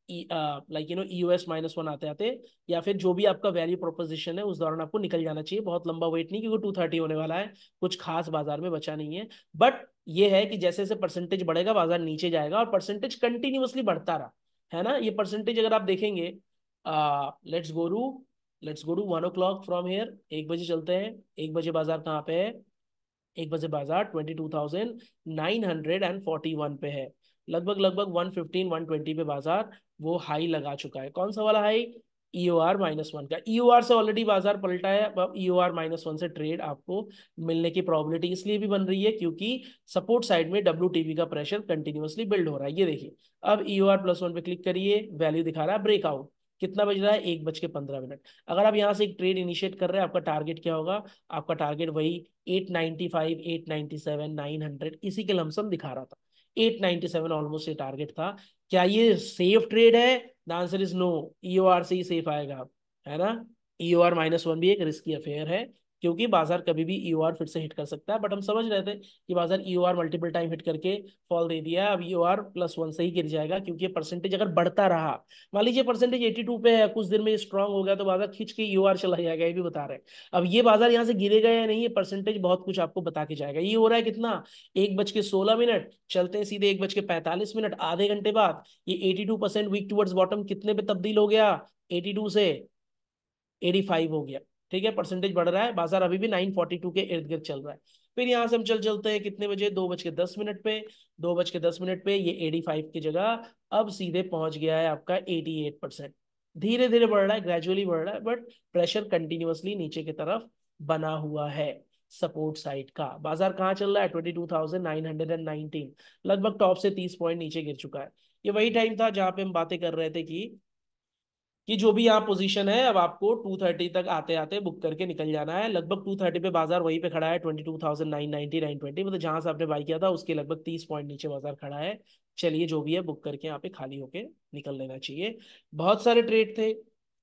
लाइक EOS-1 आते आते या फिर जो भी आपका वैल्यू प्रोपोजिशन है उस दौरान आपको निकल जाना चाहिए। बहुत लंबा वेट नहीं, क्योंकि 230 होने वाला है, कुछ खास बाजार में बचा नहीं है। बट ये है कि जैसे जैसे परसेंटेज बढ़ेगा बाजार नीचे जाएगा, और परसेंटेज कंटिन्यूअसली बढ़ता रहा, है ना। ये परसेंटेज अगर आप देखेंगे, let's go to let's go to 1 o'clock from here, 1 बजे चलते हैं। 1 बजे बाजार कहाँ पे है? 1 बजे बाजार 22,941 पे है, लगभग लगभग 115 120 पे बाजार वो हाई लगा चुका है। कौन सा वाला हाई? EOR-1 का। EOR से ऑलरेडी बाजार पलटा है, अब EOR-1 से ट्रेड आपको मिलने की प्रोबेबिलिटी इसलिए भी बन रही है क्योंकि सपोर्ट साइड में WTB का प्रेशर कंटिन्यूअसली बिल्ड हो रहा है। ये देखिए, अब EOR+1 पे क्लिक करिए, वैल्यू दिखा रहा है ब्रेकआउट। कितना बज रहा है? 1:15। अगर आप यहाँ से एक ट्रेड इनिशिएट कर रहे हैं, आपका टारगेट क्या होगा? आपका टारगेट वही 895, 897, 900 इसी के लमसम दिखा रहा था। 897 ऑलमोस्ट ये टारगेट था। क्या ये सेफ ट्रेड है? The answer is no. EOR से ही सेफ आएगा, है ना। EOR-1 भी एक रिस्की अफेयर है क्योंकि बाजार कभी भी EOR फिर से हिट कर सकता है, बट हम समझ रहे थे कि बाजार EOR मल्टीपल टाइम हिट करके फॉल दे दिया है, अब EOR+1 से ही गिर जाएगा क्योंकि परसेंटेज अगर बढ़ता रहा, मान लीजिए परसेंटेज 82 पे है, कुछ देर में स्ट्रांग हो गया तो बाजार खींच के EOR चला जाएगा, ये भी बता रहे हैं। अब ये बाजार यहाँ से गिरेगा या नहीं, ये परसेंटेज बहुत कुछ आपको बता के जाएगा। ये हो रहा है कितना? 1:16, चलते हैं सीधे 1:45, आधे घंटे बाद ये 82% वीक टुवर्ड्स बॉटम कितने पे तब्दील हो गया? 82 से 85 हो गया। ठीक है, परसेंटेज बढ़ रहा है, बाजार अभी भी 942 के इर्द गिर्द चल रहा है। फिर यहां से हम चलते हैं कितने बजे? 2:10 पे। 2:10 पे ये 85 की जगह अब सीधे पहुंच गया है आपका 88%। धीरे धीरे बढ़ रहा है, ग्रेजुअली बढ़ रहा है, बट प्रेशर कंटिन्यूअसली नीचे की तरफ बना हुआ है। सपोर्ट साइड का बाजार कहाँ चल रहा है? 22,919, लगभग टॉप से 30 पॉइंट नीचे गिर चुका है। ये वही टाइम था जहां पे हम बातें कर रहे थे कि जो भी यहाँ पोजीशन है, अब आपको 230 तक आते आते बुक करके निकल जाना है। लगभग 230 पे बाजार वहीं पे खड़ा है, 22,990 920, मतलब जहां से आपने बाई किया था उसके लगभग 30 पॉइंट नीचे बाजार खड़ा है। चलिए, जो भी है बुक करके यहाँ पे खाली होके निकल लेना चाहिए। बहुत सारे ट्रेड थे,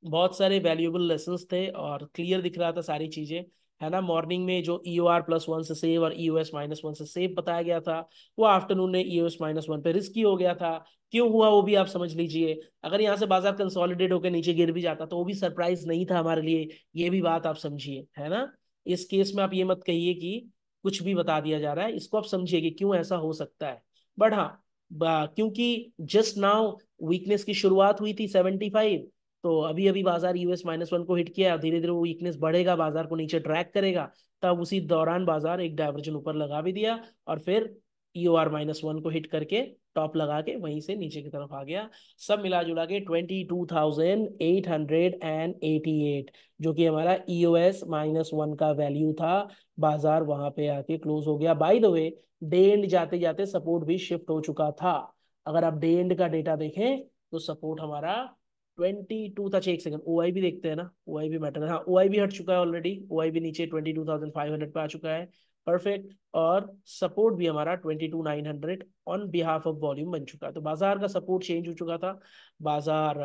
बहुत सारे वैल्यूएबल लेसन्स थे और क्लियर दिख रहा था सारी चीजें, है ना। मॉर्निंग में जो EOR+1 से सेव और EOS-1 से सेव बताया गया था, वो आफ्टरनून में EOS-1 पे रिस्की हो गया था। क्यों हुआ वो भी आप समझ लीजिए। अगर यहाँ से बाजार कंसोलिडेट होकर नीचे गिर भी जाता तो वो भी सरप्राइज नहीं था हमारे लिए, ये भी बात आप समझिए, है ना। इस केस में आप ये मत कहिए कि कुछ भी बता दिया जा रहा है, इसको आप समझिए कि क्यों ऐसा हो सकता है। बट हाँ, क्योंकि जस्ट नाउ वीकनेस की शुरुआत हुई थी 75, तो अभी अभी बाजार EOS-1 को हिट किया, धीरे धीरे वो वीकनेस बढ़ेगा, बाजार को नीचे ट्रैक करेगा, तब उसी दौरान बाजार एक डाइवर्जन ऊपर लगा भी दिया और फिर EOR-1 को हिट करके टॉप लगा के वहीं से नीचे की तरफ आ गया। सब मिला जुला के 22,888, जो कि हमारा EOS-1 का वैल्यू था, बाजार वहां पे आके क्लोज हो गया। By the way, day and जाते जाते सपोर्ट भी शिफ्ट हो चुका था। अगर आप डे एंड का डेटा देखें तो सपोर्ट हमारा 22 था। एक सेकंड, OI भी देखते हैं ना, OI भी मैटर है। हाँ, OI भी हट चुका है ऑलरेडी, OI भी नीचे 22,500 पे आ चुका है। परफेक्ट। और सपोर्ट भी हमारा 22,900 ऑन बिहाफ ऑफ वॉल्यूम बन चुका है। तो बाजार का सपोर्ट चेंज हो चुका था। बाजार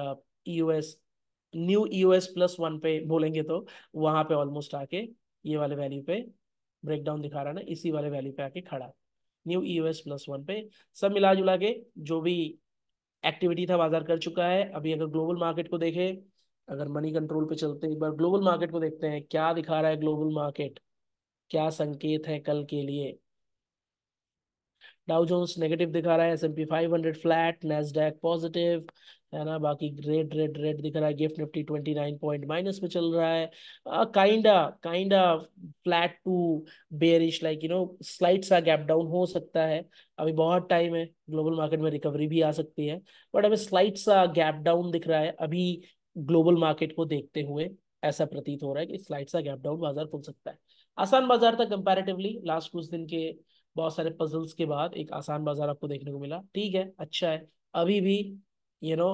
EOS, न्यू EOS+1 पे बोलेंगे तो वहां पे ऑलमोस्ट आके ये वाले वैल्यू पे ब्रेकडाउन दिखा रहा है ना, इसी वाले वैल्यू पे आके खड़ा, न्यू EOS+1 पे। सब मिला जुला के जो भी एक्टिविटी था बाजार कर चुका है। अभी अगर ग्लोबल मार्केट को देखें, अगर मनी कंट्रोल पे चलते हैं, एक बार ग्लोबल मार्केट को देखते हैं क्या दिखा रहा है ग्लोबल मार्केट, क्या संकेत है कल के लिए। डाउ जोन्स नेगेटिव दिखा रहा है, S&P 500 फ्लैट, नैस्डैक पॉजिटिव, है ना। बाकी रेड रेड रेड दिख रहा है, गिफ्ट निफ्टी 29 पॉइंट माइनस में चल रहा है। Kinda kinda flat to bearish, like slide सा गैप डाउन हो सकता है। अभी बहुत टाइम है, ग्लोबल मार्केट में रिकवरी भी आ सकती है, बट अभी स्लाइड सा गैप डाउन दिख रहा है अभी ग्लोबल मार्केट को देखते हुए। ऐसा प्रतीत हो रहा है कि स्लाइड सा गैप डाउन बाजार खुल सकता है। आसान बाजार था कंपैरेटिवली, लास्ट कुछ दिन के बहुत सारे पजल्स के बाद एक आसान बाजार आपको देखने को मिला। ठीक है, अच्छा है। अभी भी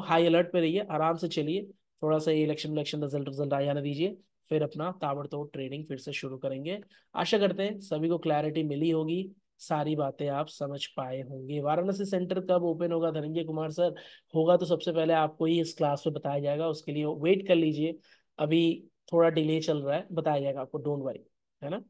हाई अलर्ट पे रहिए, आराम से चलिए। थोड़ा सा इलेक्शन रिजल्ट रिजल्ट आ जाने दीजिए, फिर अपना ताबड़तोड़ ट्रेडिंग फिर से शुरू करेंगे। आशा करते हैं सभी को क्लैरिटी मिली होगी, सारी बातें आप समझ पाए होंगे। वाराणसी सेंटर कब ओपन होगा धनंजय कुमार सर? होगा तो सबसे पहले आपको ही इस क्लास में बताया जाएगा, उसके लिए वेट कर लीजिए। अभी थोड़ा डिले चल रहा है, बताया जाएगा आपको, डोंट वरी, है ना।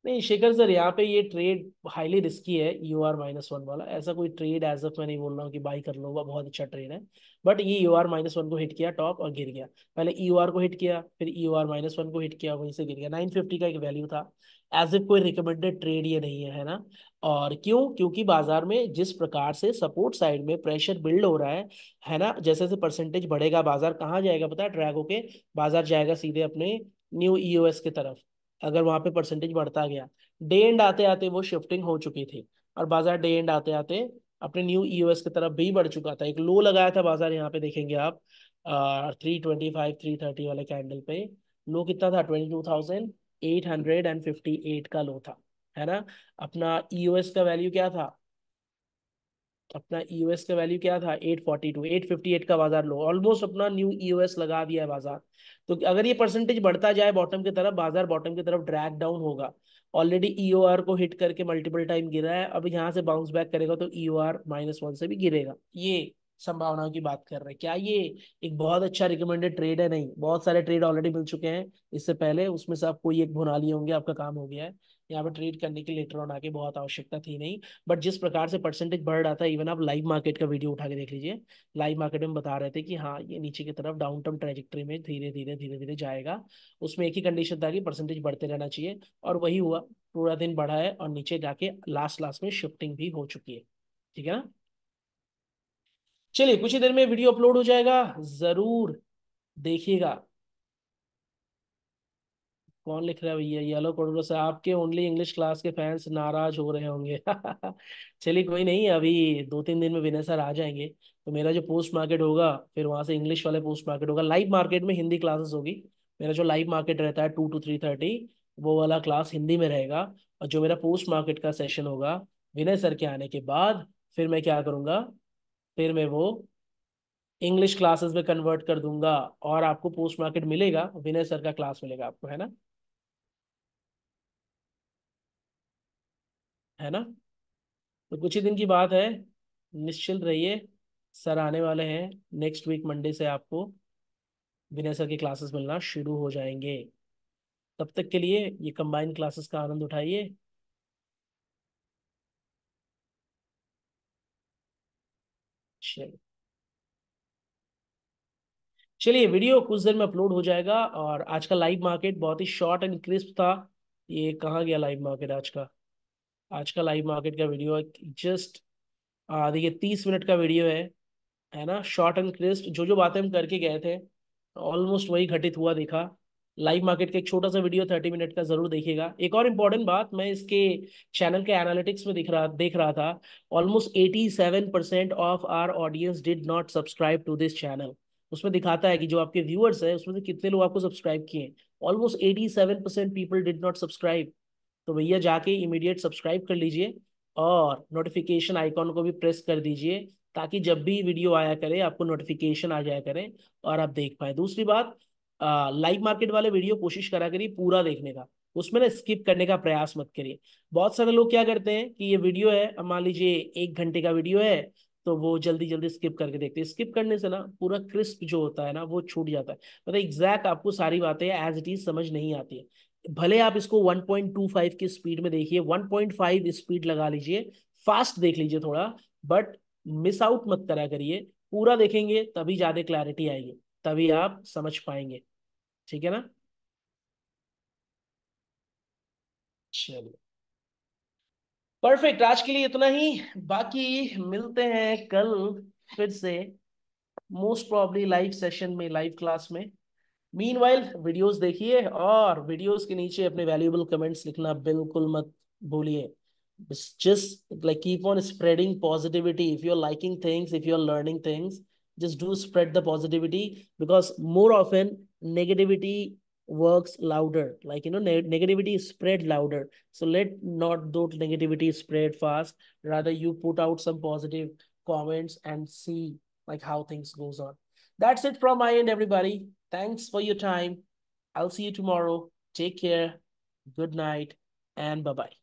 नहीं शेखर सर, यहाँ पे ये ट्रेड हाईली रिस्की है, EOR-1 वाला। ऐसा कोई ट्रेड एज ऑफ मैं नहीं बोल रहा हूँ कि बाई कर लो, बहुत अच्छा ट्रेड है, बट ये EOR-1 को हिट किया टॉप और गिर गया। पहले EOR को हिट किया, फिर EOR-1 को हिट किया, वहीं से गिर गया। 950 का एक वैल्यू था, एज इफ कोई रिकमेंडेड ट्रेड ये नहीं है ना। और क्यों? क्योंकि बाजार में जिस प्रकार से सपोर्ट साइड में प्रेशर बिल्ड हो रहा है ना, जैसे जैसे परसेंटेज बढ़ेगा बाजार कहाँ जाएगा पता है? ड्रैग होके बाजार जाएगा सीधे अपने न्यू ईओएस की तरफ। अगर वहां पे परसेंटेज बढ़ता गया, डे एंड आते आते वो शिफ्टिंग हो चुकी थी, और बाजार डे एंड आते आते अपने न्यू ईओएस की तरफ भी बढ़ चुका था। एक लो लगाया था बाजार, यहाँ पे देखेंगे आप 325 330 वाले कैंडल पे। लो कितना था? 22,858 का लो था, है ना। अपना ईओएस का वैल्यू क्या था? अपना ईओएस का वैल्यू क्या था? 842 858 का बाजार लो, ऑलमोस्ट अपना न्यू ईओएस लगा दिया है बाजार। तो अगर ये परसेंटेज बढ़ता जाए बॉटम की तरफ, बाजार बॉटम की तरफ ड्रैग डाउन होगा। ऑलरेडी ईओआर को हिट करके मल्टीपल टाइम गिरा है, अब यहाँ से बाउंस बैक करेगा तो ईओआर -1 से भी गिरेगा। ये संभावनाओं की बात कर रहे हैं। क्या ये एक बहुत अच्छा रिकमेंडेड ट्रेड है? नहीं, बहुत सारे ट्रेड ऑलरेडी मिल चुके हैं इससे पहले, उसमें से आप कोई एक भुना लिए होंगे, आपका काम हो गया है। यहाँ पे ट्रेड करने की लेटर ऑन आके बहुत आवश्यकता थी नहीं। बट जिस प्रकार से परसेंटेज बढ़ रहा था, इवन आप लाइव मार्केट का वीडियो उठा के देख लीजिए, लाइव मार्केट में बता रहे थे कि हाँ ये नीचे की तरफ डाउन टर्म ट्रेजेक्टरी में धीरे धीरे धीरे धीरे जाएगा। उसमें एक ही कंडीशन था कि परसेंटेज बढ़ते रहना चाहिए, और वही हुआ। पूरा दिन बढ़ा है और नीचे जाके लास्ट लास्ट में शिफ्टिंग भी हो चुकी है। ठीक है ना। चलिए, कुछ ही देर में वीडियो अपलोड हो जाएगा, जरूर देखिएगा। कौन लिख रहा है भैया? येलो कोडोरो से आपके ओनली इंग्लिश क्लास के फैंस नाराज हो रहे होंगे। चलिए कोई नहीं, अभी 2-3 दिन में विनय सर आ जाएंगे, तो मेरा जो पोस्ट मार्केट होगा फिर वहां से इंग्लिश वाले पोस्ट मार्केट होगा। लाइव मार्केट में हिंदी क्लासेस होगी। मेरा जो लाइव मार्केट रहता है 2 to 3:30, वो वाला क्लास हिंदी में रहेगा। और जो मेरा पोस्ट मार्केट का सेशन होगा विनय सर के आने के बाद, फिर मैं क्या करूंगा, फिर मैं वो इंग्लिश क्लासेस में कन्वर्ट कर दूंगा, और आपको पोस्ट मार्केट मिलेगा, विनय सर का क्लास मिलेगा आपको, है ना। है ना। तो कुछ ही दिन की बात है, निश्चिंत रहिए। सर आने वाले हैं, नेक्स्ट वीक मंडे से आपको विनय सर की क्लासेस मिलना शुरू हो जाएंगे। तब तक के लिए ये कंबाइंड क्लासेस का आनंद उठाइए। चलिए, चलिए वीडियो कुछ देर में अपलोड हो जाएगा। और आज का लाइव मार्केट बहुत ही शॉर्ट एंड क्रिस्प था। ये कहाँ गया लाइव मार्केट आज का? आज का लाइव मार्केट का वीडियो जस्ट देखिए 30 मिनट का वीडियो है ना। शॉर्ट एंड क्रिस्प, जो जो बातें हम करके गए थे ऑलमोस्ट वही घटित हुआ दिखा। लाइव मार्केट का एक छोटा सा वीडियो 30 मिनट का जरूर देखिएगा। एक और इम्पॉर्टेंट बात, मैं इसके चैनल के एनालिटिक्स में देख रहा था, almost 87% of our audience did not subscribe to this channel. उसमें दिखाता है कि जो आपके व्यूअर्स है उसमें से कितने लोग आपको सब्सक्राइब किए। Almost 87% people did not subscribe. तो भैया जाके इमीडिएट सब्सक्राइब कर लीजिए, और नोटिफिकेशन आइकॉन को भी प्रेस कर दीजिए, ताकि जब भी वीडियो आया करे आपको नोटिफिकेशन आ जाया करे और आप देख पाए। दूसरी बात, लाइव मार्केट वाले वीडियो कोशिश करा करिए पूरा देखने का, उसमें ना स्किप करने का प्रयास मत करिए। बहुत सारे लोग क्या करते हैं कि ये वीडियो है, अब मान लीजिए 1 घंटे का वीडियो है, तो वो जल्दी जल्दी स्किप करके देखते हैं। स्किप करने से ना पूरा क्रिस्प जो होता है ना वो छूट जाता है, मतलब एग्जैक्ट आपको सारी बातें एज इट इज समझ नहीं आती है। भले आप इसको 1.25 की स्पीड में देखिए, 1.5 स्पीड लगा लीजिए, फास्ट देख लीजिए थोड़ा, बट मिस आउट मत करा करिए। पूरा देखेंगे तभी ज्यादा क्लैरिटी आएगी, तभी आप समझ पाएंगे। ठीक है ना। चलिए, परफेक्ट, आज के लिए इतना ही। बाकी मिलते हैं कल फिर से, मोस्ट प्रॉब्ली लाइव सेशन में, लाइव क्लास में। मीनवाइल वीडियोस देखिए, और वीडियोस के नीचे अपने वैल्यूएबल कमेंट्स लिखना बिल्कुल मत भूलिए। Just like keep on spreading positivity. If you're liking things, if you're learning things, just do spread the positivity, because more often negativity works louder. Like negativity is spread louder. So let not those negativity spread fast. Rather you put out some positive comments and see like how things goes on. That's it from my end, everybody. Thanks for your time. I'll see you tomorrow. Take care. Good night and bye bye.